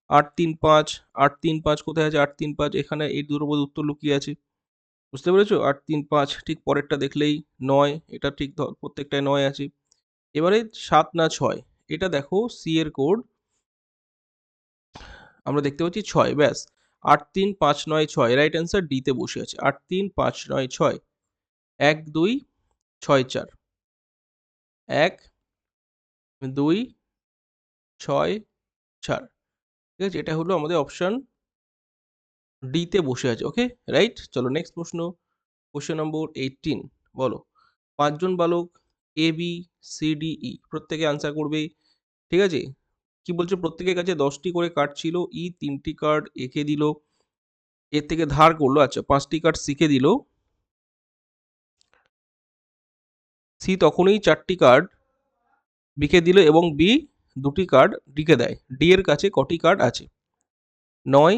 8 3 5, 8 3 5 কোথায় আছে? 8 3 5 এখানে এই দুটোর মধ্যে উত্তর লুকিয়ে আছে। বুঝতে পেরেছো? 8 3 5 ঠিক পরেরটা দেখলেই 9, এটা ঠিক প্রত্যেকটায় 9 আছে। এবারে 7 না 6, এটা দেখো সি এর কোড আমরা দেখতে পাচ্ছি 6, ব্যাস 8 3 5 9 6 রাইট অ্যান্সার ডি তে বসে আছে। 8 3 5 9 6, 1 2 6 4, 1 2 6 4। ঠিক আছে, এটা হলো আমাদের অপশন ডি তে বসে আছে। ওকে, রাইট। চলো নেক্সট প্রশ্ন, কোশ্চেন নম্বর 18। বলো, 5 জন বালক A B C D E প্রত্যেকে আনসার করবে। ঠিক আছে, কি বলছে, প্রত্যেকের কাছে 10টি করে কার্ড ছিল। ই 3টি কার্ড একে দিল, এর থেকে ধার করলো। আচ্ছা, 5টি কার্ড সিকে দিল। সি তখনই 4টি কার্ড বিকে দিল এবং বি 2টি কার্ড ডিকে দেয়। ডি এর কাছে কটি কার্ড আছে? 9,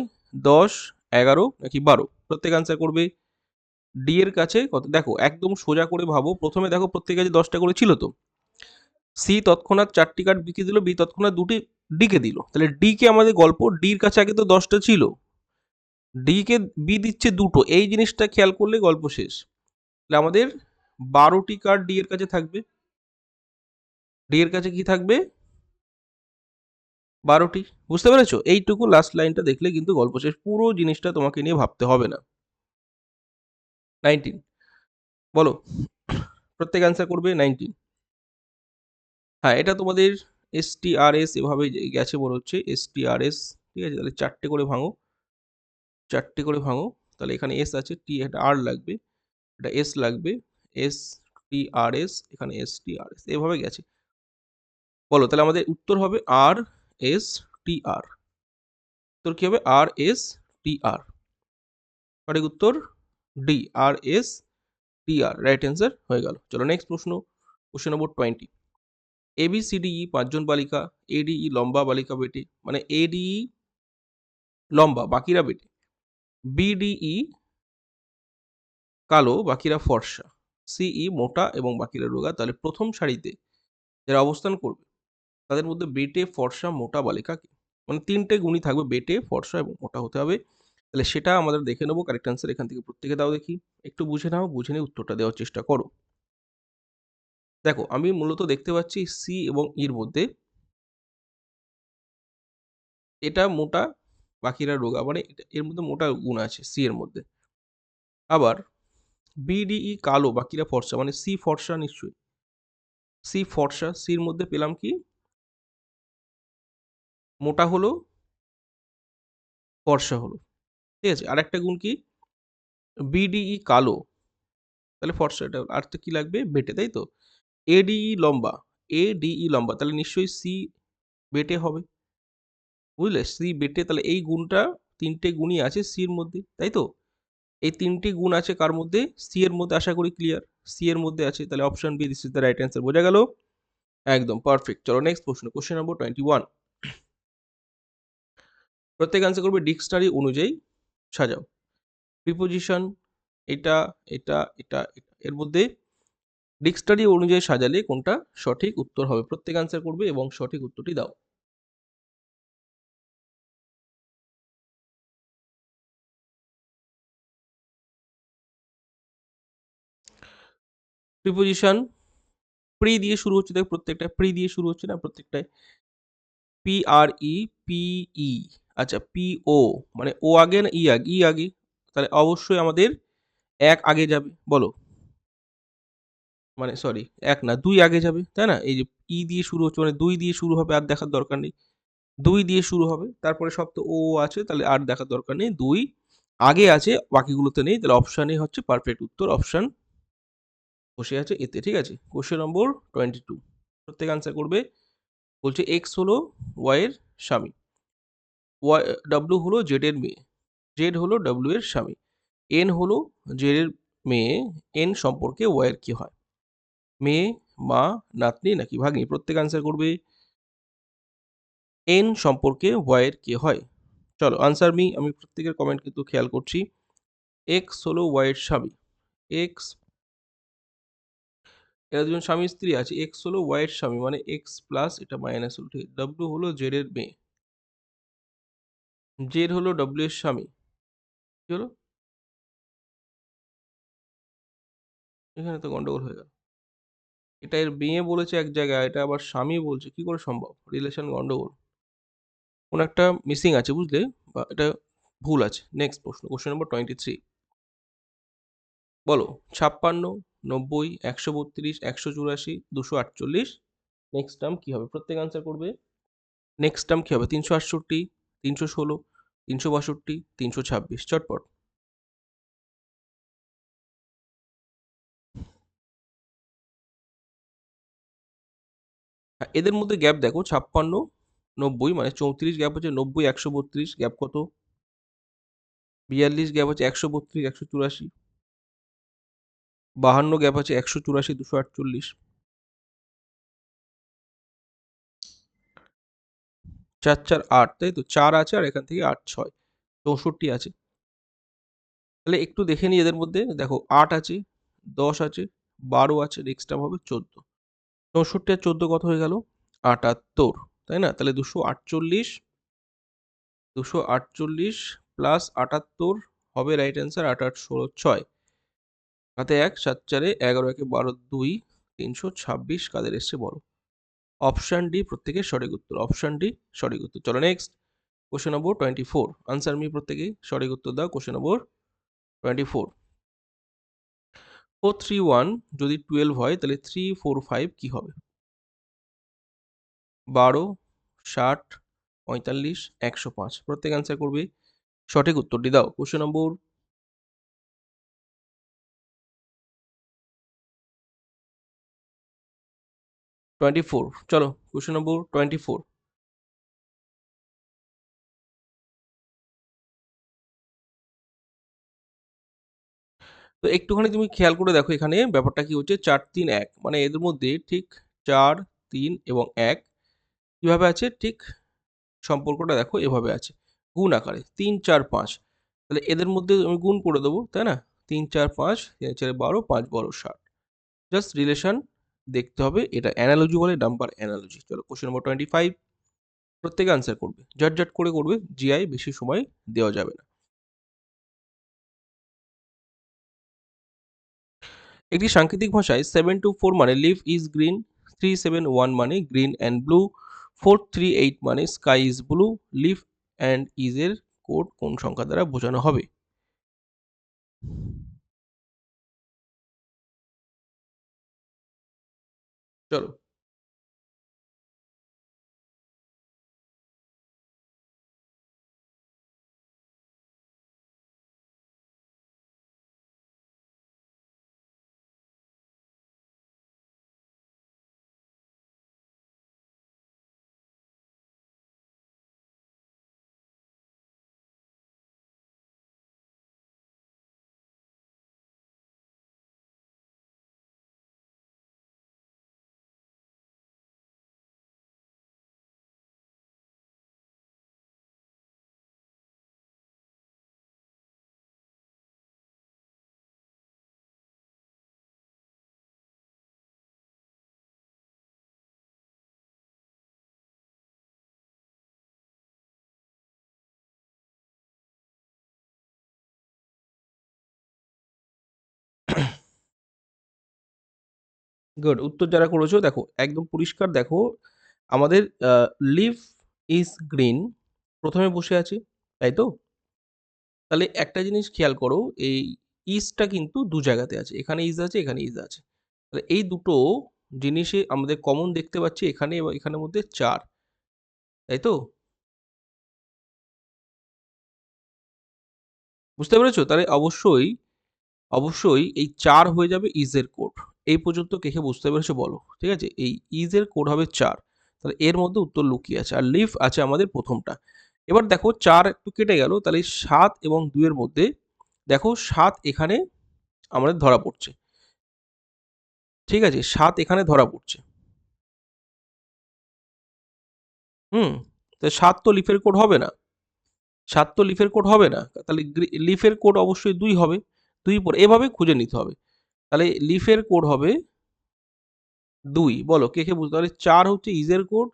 10, 11 নাকি 12? প্রত্যেক আনসার করবে। ডি এর কাছে কত? দেখো একদম সোজা করে ভাবো, প্রথমে দেখো প্রত্যেকের কাছে 10টা করে ছিল তো। সি তৎক্ষণাৎ 4টি কার্ড বিকে দিল, বি তৎক্ষণাৎ 2টি ডিকে দিল। তাহলে ডি কে আমাদের গল্প, ডির কাছে আগে তো 10টা ছিল, ডি কে বি দিচ্ছে 2টো। এই জিনিসটা খেয়াল করলে গল্প শেষ। তাহলে আমাদের 12টি কার্ড ডি এর কাছে থাকবে। ডি এর কাছে কি থাকবে? 12টি। বুঝতে পেরেছো? এইটুকু লাস্ট লাইনটা দেখলে কিন্তু গল্প শেষ, পুরো জিনিসটা তোমাকে নিয়ে ভাবতে হবে না। 19 বলো, প্রত্যেক অ্যান্সার করবে 19। হ্যাঁ, এটা তোমাদের STRS এভাবে গেছে মনে হচ্ছে, STRS। ঠিক আছে, তাহলে 4টে করে ভাঙো, 4টে করে ভাঙো। তাহলে এখানে এস আছে, টি এটা আর লাগবে, এটা এস লাগবে, STRS, এখানে STRS এভাবে গেছে। বলো, তাহলে আমাদের উত্তর হবে RSTR। উত্তর কি হবে? RSTR। সঠিক উত্তর ডি, RSTR, রাইট অ্যান্সার হয়ে গেল। চলো নেক্সট প্রশ্ন, কোশ্চেন নম্বর 20। ABCDE 5 জন বালিকা, ADE লম্বা বালিকা বেটে, মানে ADE লম্বা বাকিরা বেটে, BDE কালো বাকিরা ফর্সা, CE মোটা এবং বাকিরা রোগা। তাহলে প্রথম সারিতে যারা অবস্থান করবে তাদের মধ্যে বেটে ফর্সা মোটা বালিকা কে? মানে 3টে গুণই থাকবে, বেটে ফর্সা এবং মোটা হতে হবে। তাহলে সেটা আমাদের দেখে নেবো। কারেক্ট অ্যান্সার এখান থেকে প্রত্যেকে দাও দেখি, একটু বুঝে নাও, বুঝে নিয়ে উত্তরটা দেওয়ার চেষ্টা করো। দেখো আমি মূলত দেখতে পাচ্ছি সি এবং ইর মধ্যে এটা মোটা বাকিরা রোগা, মানে এর মধ্যে মোটা গুণ আছে সি এর মধ্যে। আবার বিডিই কালো বাকিরা ফর্সা, মানে সি ফর্সা নিশ্চয়ই, সি ফর্সা, সির মধ্যে পেলাম কি? মোটা হলো, ফর্সা হলো। ঠিক আছে, আর একটা গুণ কি? বিডিই কালো, তাহলে ফর্সা, এটা আর তো কি লাগবে? বেটে, তাই তো। এডিই লম্বা, এডিই লম্বা, তাহলে নিশ্চয়ই সি বেটে হবে। বুঝলে, সি বেটে, তাহলে এই গুণটা 3টে গুণই আছে সির মধ্যে, তাই তো। এই 3টি গুণ আছে কার মধ্যে? সি এর মধ্যে। আশা করি ক্লিয়ার, সি এর মধ্যে আছে। তাহলে option B, this is the right answer. বোঝা গেল? একদম পারফেক্ট। চলো নেক্সট প্রশ্ন, কোশ্চেন নম্বর 21। প্রত্যেক আনসার করবে, ডিকশনারি অনুযায়ী সাজাও। প্রিপোজিশন, এটা এটা এটা এটা, এর মধ্যে ডিকশনারি অনুযায়ী সাজালে কোনটা সঠিক উত্তর হবে? প্রত্যেক আনসার করবে এবং সঠিক উত্তরটি দাও। প্রিপোজিশন প্রি দিয়ে শুরু হচ্ছে, দেখ প্রত্যেকটা প্রি দিয়ে শুরু হচ্ছে না, প্রত্যেকটায় PREPE। আচ্ছা, PO, মানে ও আগে না ই আগে? ই আগে, তাহলে অবশ্যই আমাদের এক আগে যাবে। বলো, মানে সরি, এক না 2 আগে যাবে, তাই না? এই যে ই দিয়ে শুরু হচ্ছে মানে 2 দিয়ে শুরু হবে, আর দেখার দরকার নেই। 2 দিয়ে শুরু হবে, তারপরে সব তো ও আছে, তাহলে আর দেখার দরকার নেই। 2 আগে আছে, বাকিগুলোতে নেই। তাহলে অপশন এ হচ্ছে পারফেক্ট উত্তর। অপশন বসে আছে এতে। ঠিক আছে, কোশ্চেন নম্বর 22। প্রত্যেক আনসার করবে। বলছে এক্স হলো ওয়াই এর স্বামী, ওয়াই ডব্লিউ হলো জেড এর মেয়ে, জেড হলো ডব্লিউ এর স্বামী, এন হলো জেড এর মেয়ে, এন সম্পর্কে ওয়াই এর কি হয়? মেয়ে, মা, নাতনি নাকি ভাগ্নি? প্রত্যেক আনসার করবে। এন সম্পর্কে ওয়াই এর কে হয়? চলো আনসার মি, আমি প্রত্যেকের কমেন্ট কিন্তু খেয়াল করছি। এক্স হলো ওয়াই এর স্বামী, এক্স, এরা দুজন স্বামী স্ত্রী আছে। এক্স হলো ওয়াই এর স্বামী, মানে এক্স প্লাস এটা মাইনাস হলো, ঠিক। ডব্লিউ হলো জেড এর মেয়ে, জেড হলো ডব্লিউ এর স্বামী। কি হলো? এখানে তো গন্ডগোল হয়ে গেল। এটা এর মেয়ে বলেছে এক জায়গায়, এটা আবার স্বামী বলছে, কি করে সম্ভব? রিলেশন গন্ডগোল, কোন একটা মিসিং আছে, বুঝলে, বা এটা ভুল আছে। নেক্সট প্রশ্ন, কোশ্চেন নম্বর 23। বলো, 56, 90, 132, 184, 248, নেক্সট টার্ম কি হবে? প্রত্যেক আনসার করবে। নেক্সট টার্ম কি হবে? 368, 316, 362, 326, চটপট। এদের মধ্যে গ্যাপ দেখো 56, 90, মানে 34 গ্যাপ হচ্ছে, 90, 132 গ্যাপ কত, 42 গ্যাপ হচ্ছে 132, 184, 52 গ্যাপ আছে 184, 248, 4 4 8, তাই তো 4 আছে আর এখান থেকে 8 6 64 আছে। তাহলে একটু দেখে নিই এদের মধ্যে, দেখো 8 আছে, 10 আছে, 12 আছে, নেক্সট টার্ম হবে 14। 64 আর 14 কত হয়ে গেল, 78, তাই না? তাহলে 248, 248 প্লাস 78 হবে রাইট অ্যান্সার। 8 8 16 6, হাতে 1, 7 4 11, 1 12, 2, 326 কাদের এসছে বলো? অপশন ডি প্রত্যেকের সঠিক উত্তর, অপশন ডি সঠিক উত্তর। চলো next question number 24, answer me প্রত্যেকেই সঠিক উত্তর দাও। কোশ্চেন নম্বর 24, 431 যদি 12 হয় তাহলে 345 কি হবে? 12, 60, 45, 105, প্রত্যেক অ্যান্সার করবে, সঠিক উত্তরটি দাও। কোশ্চেন নম্বর 24, চলো কোশ্চেন নম্বর 24, তো একটুখানি তুমি খেয়াল করে দেখো এখানে ব্যাপারটা কি হচ্ছে, 4 3 1, মানে এদের মধ্যে ঠিক 4 3 এবং 1 কিভাবে আছে, ঠিক সম্পর্কটা দেখো এভাবে আছে, গুণ আকারে 3 4 5, তাহলে এদের মধ্যে আমি গুণ করে দেবো, তাই না? 3 4 5, 3 4 12, 5 12 60, জাস্ট রিলেশন দেখতে হবে, এটা অ্যানালজি বলে, নাম্বার অ্যানালজি। চলো কোশ্চেন নম্বর 25, প্রত্যেকে আনসার করবে, ঝটঝট করে করবে, জিআই বেশি সময় দেওয়া যাবে না। একটি সাংকেতিক ভাষায় 724 মানে লিভ ইজ গ্রিন, 371 মানে গ্রিন অ্যান্ড ব্লু, 438 মানে sky is blue, live and is এর কোড কোন সংখ্যা দ্বারা বোঝানো হবে? চলো গুড, উত্তর যারা করেছো দেখো একদম পরিষ্কার, দেখো আমাদের লিভ ইজ গ্রিন প্রথমে বসে আছে, তাই তো? তাহলে একটা জিনিস খেয়াল করো, এই ইজটা কিন্তু দু জায়গাতে আছে, এখানে ইজ আছে, এখানে ইজ আছে, তাহলে এই দুটো জিনিসে আমাদের কমন দেখতে পাচ্ছি এখানে এবং এখানের মধ্যে 4, তাই তো? বুঝতে পেরেছো? তাহলে অবশ্যই অবশ্যই এই 4 হয়ে যাবে ইজ এর কোড। এই পর্যন্ত কে কে বুঝতে পেরেছো বলো? ঠিক আছে? এই ইজ এর কোড হবে 4, তাহলে এর মধ্যে উত্তর লুকিয়ে আছে, আর লিভ আছে আমাদের প্রথমটা। এবার দেখো 4 একটু কেটে গেল, তাহলে 7 এবং 2 এর মধ্যে দেখো 7 এখানে আমাদের ধরা পড়ছে, ঠিক আছে? 7 এখানে ধরা পড়ছে, হুম? তো 7 তো লিফের কোড হবে না, 7 তো লিফের কোড হবে না, তাহলে লিফের কোড অবশ্যই 2 হবে, 2 পরে এভাবে খুঁজে নিতে হবে। তাহলে লিফের কোড হবে 2, বলো কে কে বুঝতে, তাহলে 4 হচ্ছে ইজের কোড,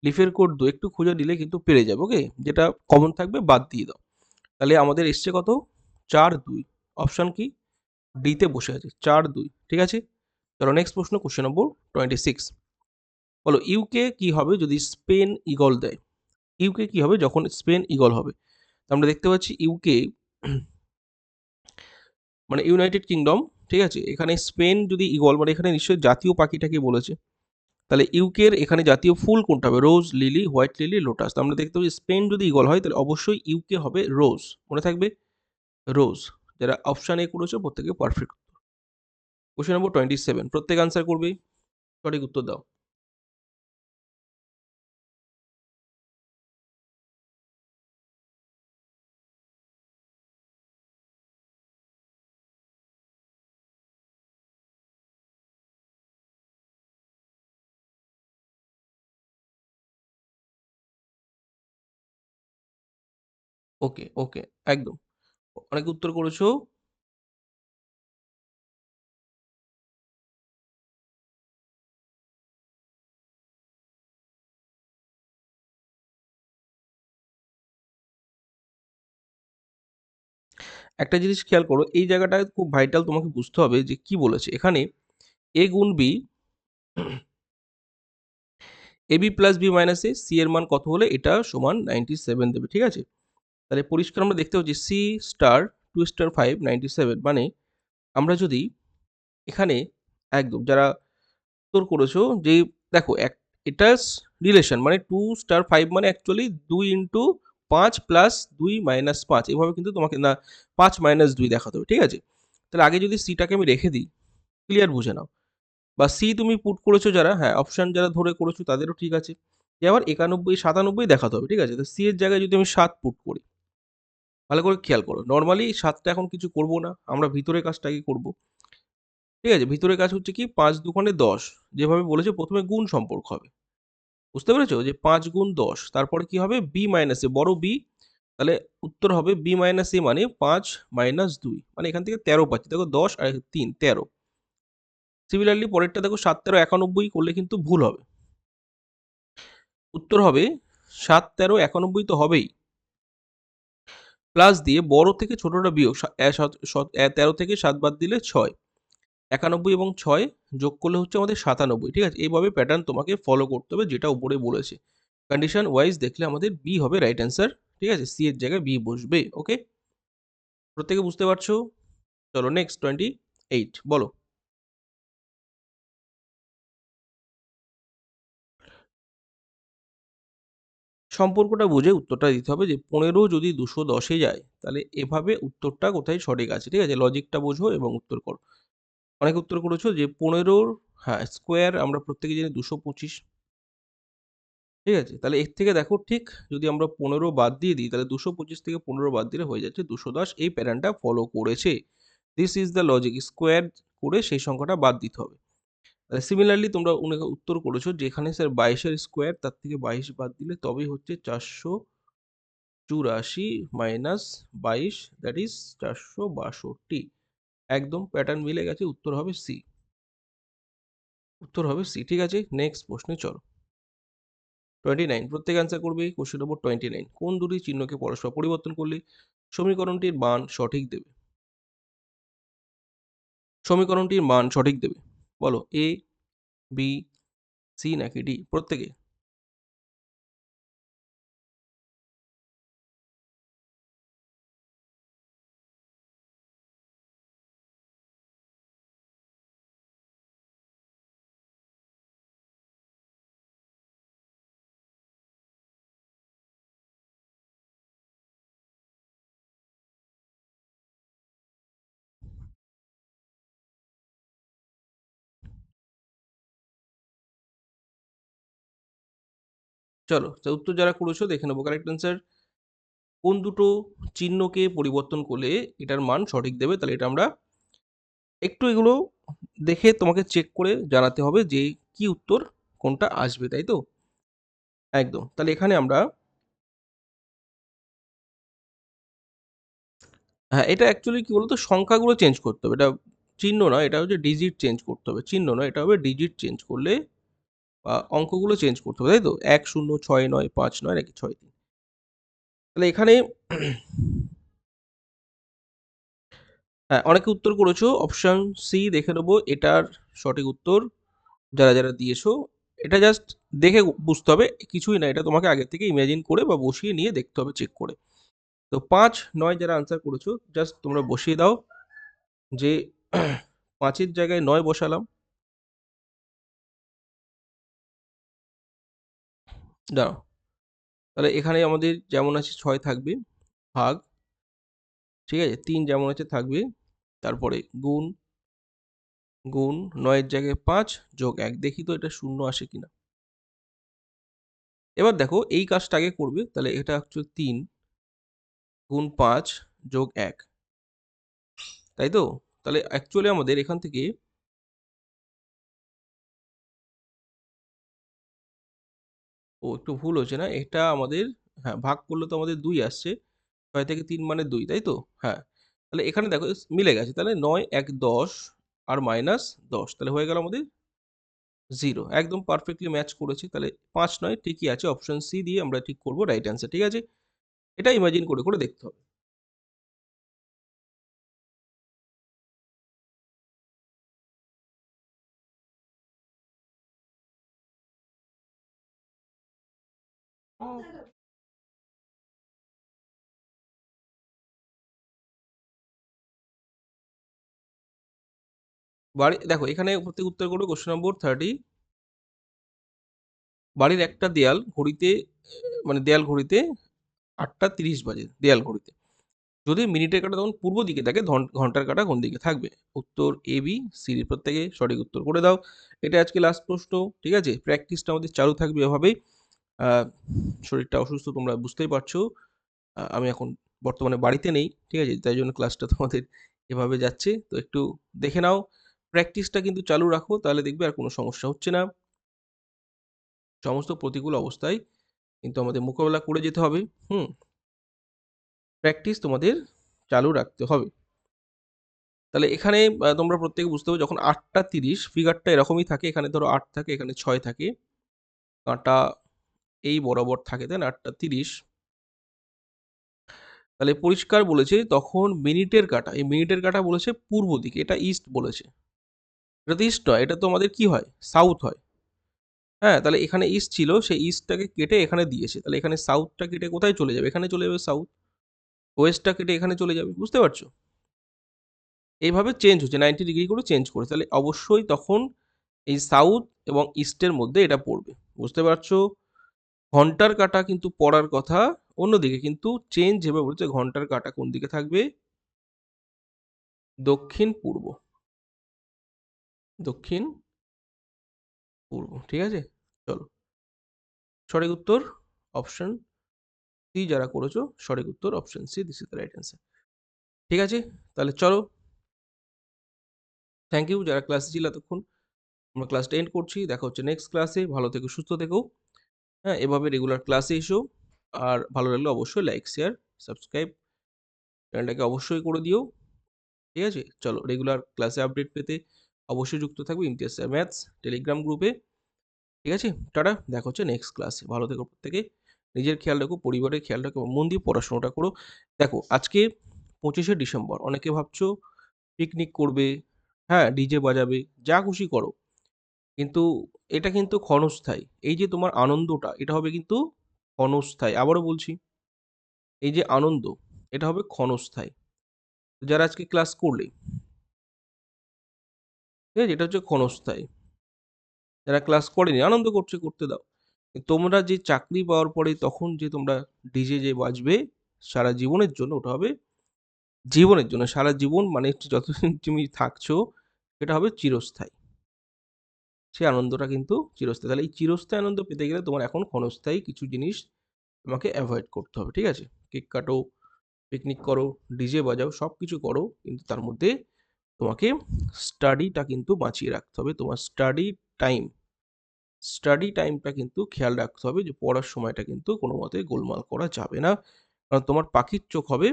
লিফের কোড 2, একটু খুঁজে নিলে কিন্তু পেরে যাবে, ওকে? যেটা কমন থাকবে বাদ দিয়ে দাও। তাহলে আমাদের এসছে কত, 4 2, অপশন কি, ডি তে বসে আছে 4 2, ঠিক আছে? চলো নেক্সট প্রশ্ন, কোশ্চেন নম্বর 26, বলো ইউকে কি হবে যদি স্পেন ইগল দেয়? ইউকে কি হবে যখন স্পেন ইগল হবে? আমরা দেখতে পাচ্ছি ইউকে মানে ইউনাইটেড কিংডম, ঠিক আছে? এখানে স্পেন যদি ইগল, মানে এখানে নিশ্চয়ই জাতীয় পাখিটাকে বলেছে, তাহলে ইউকের এখানে জাতীয় ফুল কোনটা হবে? রোজ, লিলি, হোয়াইট লিলি, লোটাস। তো আমরা দেখতে পাচ্ছি স্পেন যদি ঈগল হয় তাহলে অবশ্যই ইউকে হবে রোজ। মনে থাকবে? রোজ। যারা অপশন এ করেছো প্রত্যেকে পারফেক্ট। কোশ্চেন নম্বর 27 প্রত্যেক আনসার করবে। সঠিক উত্তর দাও। ওকে, ওকে, একদম। অনেক উত্তর করেছো। একটা জিনিস খেয়াল করো, এই জায়গাটায় খুব ভাইটাল, তোমাকে বুঝতে হবে যে কি বলেছে। এখানে a গুণ b, ab plus b minus a, c এর মান কত হলে এটা সমান 97 দেবে, ঠিক আছে? তাহলে পরিষ্কার আমরা দেখতে পাচ্ছি c স্টার 2 স্টার 5 97, মানে আমরা যদি এখানে একদম যারা উত্তর করেছো যে দেখো এটা রিলেশন মানে 2 স্টার 5 মানে অ্যাকচুয়ালি 2 ইন্টু 5 প্লাস 2 মাইনাস 5, এভাবে কিন্তু তোমাকে না 5 মাইনাস 2 দেখাতে হবে, ঠিক আছে? তাহলে আগে যদি সিটাকে আমি রেখে দিই, ক্লিয়ার বুঝে নাও। বা সি তুমি পুট করেছো যারা, হ্যাঁ অপশন যারা ধরে করেছো তাদেরও ঠিক আছে। যে আবার 91 97 দেখাতে হবে, ঠিক আছে? তো সি এর জায়গায় যদি আমি 7 পুট করি, ভালো করে খেয়াল করো, নর্মালি 7টা এখন কিছু করব না, আমরা ভিতরের কাজটাকে করব, ঠিক আছে? ভিতরের কাজ হচ্ছে কি 5 দুগুণে 10, যেভাবে বলেছে প্রথমে গুণ সম্পর্ক হবে, বুঝতে পেরেছো? যে 5 গুণ 10, তারপরে কি হবে বি মাইনাস এ, বড় বি। তাহলে উত্তর হবে বি মাইনাস এ মানে 5 মাইনাস 2, মানে এখান থেকে 13 পাচ্ছি, দেখো 10 আর 3 13। সিমিলারলি পরেরটা দেখো 7 13 91 করলে কিন্তু ভুল হবে, উত্তর হবে 7 13 91 তো হবেই, প্লাস দিয়ে বড় থেকে ছোটটা বিয়োগ, 13 থেকে 7 বাদ দিলে 6, 91 এবং 6 যোগ করলে হচ্ছে আমাদের 97, ঠিক আছে? এইভাবে প্যাটার্ন তোমাকে ফলো করতে হবে যেটা উপরে বলেছে। কন্ডিশন ওয়াইজ দেখলে আমাদের বি হবে রাইট অ্যান্সার, ঠিক আছে? সি এর জায়গায় বি বসবে। ওকে, প্রত্যেকে বুঝতে পারছো? চলো নেক্সট 28 বলো। সম্পর্কটা বুঝে উত্তরটা দিতে হবে, যে 15 যদি 210 এ যায় তাহলে এভাবে উত্তরটা কোথায় সঠিক আছে, ঠিক আছে? লজিকটা বোঝো এবং উত্তর করো। অনেক উত্তর করেছো যে 15, হ্যাঁ স্কোয়ার আমরা প্রত্যেকে জানি 225, ঠিক আছে? তাহলে এর থেকে দেখো ঠিক যদি আমরা 15 বাদ দিয়ে দিই তাহলে 225 থেকে 15 বাদ দিলে হয়ে যাচ্ছে 210, এই প্যাটার্নটা ফলো করেছে। This is the logic, square করে সেই সংখ্যাটা বাদ দিতে হবে। তাহলে সিমিলারলি তোমরা উত্তর করেছো যেখানে স্যার 22 এর স্কোয়ার, তার থেকে 22 বাদ দিলে তবেই হচ্ছে 484 মাইনাস 22, দ্যাট ইজ 462। একদম প্যাটার্ন মিলে গেছে, উত্তর হবে সি। উত্তর হবে সি, ঠিক আছে? নেক্সট প্রশ্নে চলো। 29 প্রত্যেক অ্যান্সার করবে। কোশ্চেন নম্বর 29, কোন দুটি চিহ্নকে পরস্পর পরিবর্তন করলে সমীকরণটির মান সঠিক দেবে? সমীকরণটির মান সঠিক দেবে, বলো এ, বি, সি নাকি ডি? প্রত্যেকে। চলো তো উত্তর যারা করেছো দেখে নেবো কারেক্ট অ্যান্সার। কোন দুটো চিহ্নকে পরিবর্তন করলে এটার মান সঠিক দেবে, তাহলে এটা আমরা একটু এগুলো দেখে তোমাকে চেক করে জানাতে হবে যে কি উত্তর কোনটা আসবে, তাই তো? একদম। তাহলে এখানে আমরা, হ্যাঁ এটা অ্যাকচুয়ালি কি বলতো, সংখ্যাগুলো চেঞ্জ করতে হবে, এটা চিহ্ন নয়, এটা হচ্ছে ডিজিট চেঞ্জ করতে হবে, চিহ্ন নয়, এটা হবে ডিজিট চেঞ্জ করলে অঙ্কগুলো চেঞ্জ করতে হবে, তাই তো? 1 0 6 9 5 9 নাকি 6 3। তাহলে এখানে হ্যাঁ অনেকে উত্তর করেছো অপশন সি, দেখে নেবো এটার সঠিক উত্তর যারা যারা দিয়েছো। এটা জাস্ট দেখে বুঝতে হবে, কিছুই না, এটা তোমাকে আগে থেকে ইমাজিন করে বা বসিয়ে নিয়ে দেখতে হবে চেক করে। তো 5 9 যারা আনসার করেছো জাস্ট তোমরা বসিয়ে দাও, যে 5 এর জায়গায় 9 বসালাম, দাঁড়াও, তাহলে এখানে আমাদের যেমন আছে 6 থাকবে, ভাগ, ঠিক আছে? 3 যেমন আছে থাকবে, তারপরে গুণ, গুণ 9 এর জায়গায় 5 যোগ 1, দেখি তো এটা শূন্য আসে কিনা। এবার দেখো এই কাজটা আগে করবে, তাহলে এটা হচ্ছে 3 গুণ 5 যোগ 1, তাই তো? তাহলে অ্যাকচুয়ালি আমাদের এখান থেকে একটু ভুল হয়েছে না? এটা আমাদের, হ্যাঁ, ভাগ করলে তো আমাদের 2 আসছে। 6 থেকে 3 মানে 2, তাই তো? হ্যাঁ। তাহলে এখানে দেখো মিলে গেছে। তাহলে 9, 1, 10 আর মাইনাস 10, তাহলে হয়ে গেল আমাদের 0, একদম পারফেক্টলি ম্যাচ করেছে। তাহলে 5 নয়, ঠিকই আছে। অপশন সি দিয়ে আমরা ঠিক করব রাইট অ্যান্সার। ঠিক আছে? এটা ইমাজিন করে, করে দেখতে হবে। বাড়ি দেখো এখানে প্রত্যেক উত্তর করবে কোয়েশ্চেন নম্বর 30। বাড়ির একটা দেয়াল ঘড়িতে, মানে দেয়াল ঘড়িতে 8টা 30 বাজে, দেয়াল ঘড়িতে। যদি মিনিটের কাঁটা তখন পূর্ব দিকে থাকে, ঘন্টার কাঁটা কোন দিকে থাকবে? উত্তর এ, বি, সি এর প্রত্যেকে সঠিক উত্তর করে দাও। এটা আজকে লাস্ট প্রশ্ন, ঠিক আছে? প্র্যাকটিসটা আমাদের চালু থাকবে এভাবেই। আ শরীরটা অসুস্থ তোমরা বুঝতেই পারছো। আমি এখন বর্তমানে বাড়িতে নেই, ঠিক আছে? তাই জন্য ক্লাসটা তোমাদের এভাবে যাচ্ছে। তো একটু দেখে নাও। প্র্যাকটিসটা কিন্তু চালু রাখো, তাহলে দেখবে আর কোনো সমস্যা হচ্ছে না। সমস্ত প্রতিকূল অবস্থায় কিন্তু আমাদের মোকাবেলা করে যেতে হবে। হুম? প্র্যাকটিস তোমাদের চালু রাখতে হবে। তাহলে এখানে তোমরা প্রত্যেকে বুঝতে হবে, যখন 8টা 30 ফিগারটা এরকমই থাকে, এখানে ধরো 8 থাকে, এখানে 6 থাকে, কাঁটা এই বরাবর থাকে, তাই না? 8টা 30, তাহলে পরিষ্কার বলেছে তখন মিনিটের কাঁটা, এই মিনিটের কাঁটা বলেছে পূর্ব দিকে, এটা ইস্ট বলেছে। এটা তো ইস্ট নয়, এটা তো আমাদের কি হয়? সাউথ হয়। হ্যাঁ, তাহলে এখানে ইস্ট ছিল, সেই ইস্টটাকে কেটে এখানে দিয়েছে। তাহলে এখানে সাউথটা কেটে কোথায় চলে যাবে? এখানে চলে যাবে সাউথ। ওয়েস্টটা কেটে এখানে চলে যাবে। বুঝতে পারছো? এইভাবে চেঞ্জ হচ্ছে, 90 ডিগ্রি করে চেঞ্জ করে। তাহলে অবশ্যই তখন এই সাউথ এবং ইস্টের মধ্যে এটা পড়বে। বুঝতে পারছো? ঘন্টার কাঁটা কিন্তু পড়ার কথা অন্যদিকে, কিন্তু চেঞ্জ যেভাবে বলছে, ঘন্টার কাঁটা কোন দিকে থাকবে? দক্ষিণ পূর্ব। দক্ষিণ পূর্ব, ঠিক আছে? চলো, সঠিক উত্তর অপশন সি যারা করেছো, সঠিক উত্তর option C, this is the right answer. ঠিক আছে? তাহলে চলো, থ্যাংক ইউ যারা ক্লাসে ছিল এতক্ষণ। আমরা ক্লাসটা এন্ড করছি। দেখা হচ্ছে নেক্সট ক্লাসে। ভালো থেকো, সুস্থ থেকো। হ্যাঁ, এভাবে রেগুলার ক্লাসে এসো। আর ভালো লাগলে অবশ্যই লাইক, শেয়ার, সাবস্ক্রাইব চ্যানেলটাকে অবশ্যই করে দিও। ঠিক আছে? চলো, রেগুলার ক্লাসে আপডেট পেতে অবশ্যই যুক্ত থাকবে ইমতিয়াজ স্যার ম্যাথস টেলিগ্রাম গ্রুপে। ঠিক আছে? টাটা, দেখা হচ্ছে নেক্সট ক্লাসে। ভালো থেকো প্রত্যেকে। নিজের খেয়াল রাখো, পরিবারের খেয়াল রাখো, মন দিয়ে পড়াশোনাটা করো। দেখো আজকে 25শে ডিসেম্বর। অনেকে ভাবছো পিকনিক করবে, হ্যাঁ, ডিজে বাজাবে, যা খুশি করো। কিন্তু এটা কিন্তু ক্ষণস্থায়ী। এই যে তোমার আনন্দটা, এটা হবে কিন্তু ক্ষণস্থায়ী। আবারও বলছি, এই যে আনন্দ, এটা হবে ক্ষণস্থায়ী। যারা আজকে ক্লাস করলে, ঠিক আছে? এটা হচ্ছে ক্ষণস্থায়ী। যারা ক্লাস করেনি, আনন্দ করছে, করতে দাও। তোমরা যে চাকরি পাওয়ার পরে তখন যে তোমরা ডিজে যে বাজবে সারা জীবনের জন্য, ওটা হবে জীবনের জন্য। সারা জীবন মানে হচ্ছে যতদিন তুমি থাকছো, সেটা হবে চিরস্থায়ী। সেই আনন্দটা কিন্তু চিরস্থায়ী। তাহলে এই চিরস্থায়ী আনন্দ পেতে গেলে তোমার এখন ক্ষণস্থায়ী কিছু জিনিস তোমাকে এভয়েড করতে হবে। ঠিক আছে? কেক কাটো, পিকনিক করো, ডিজে বাজাও, সবকিছু করো। কিন্তু তার মধ্যে তোমাকে স্টাডিটা কিন্তু বাঁচিয়ে রাখতে হবে। তোমার টাইম স্টাডি টাইমটা কিন্তু খেয়াল রাখতে হবে, যে পড়ার সময়টা কিন্তু কোনো মতে গোলমাল করা যাবে না। কারণ তোমার পাখির চোখ হবে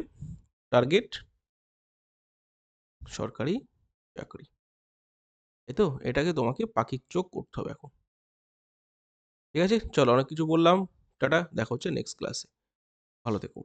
টার্গেট সরকারি চাকরি। তাই তো? এটাকে তোমাকে পাখির চোখ করতে হবে এখন। ঠিক আছে? চলো, অনেক কিছু বললাম। টাটা, দেখা হচ্ছে নেক্সট ক্লাসে। ভালো থেকো।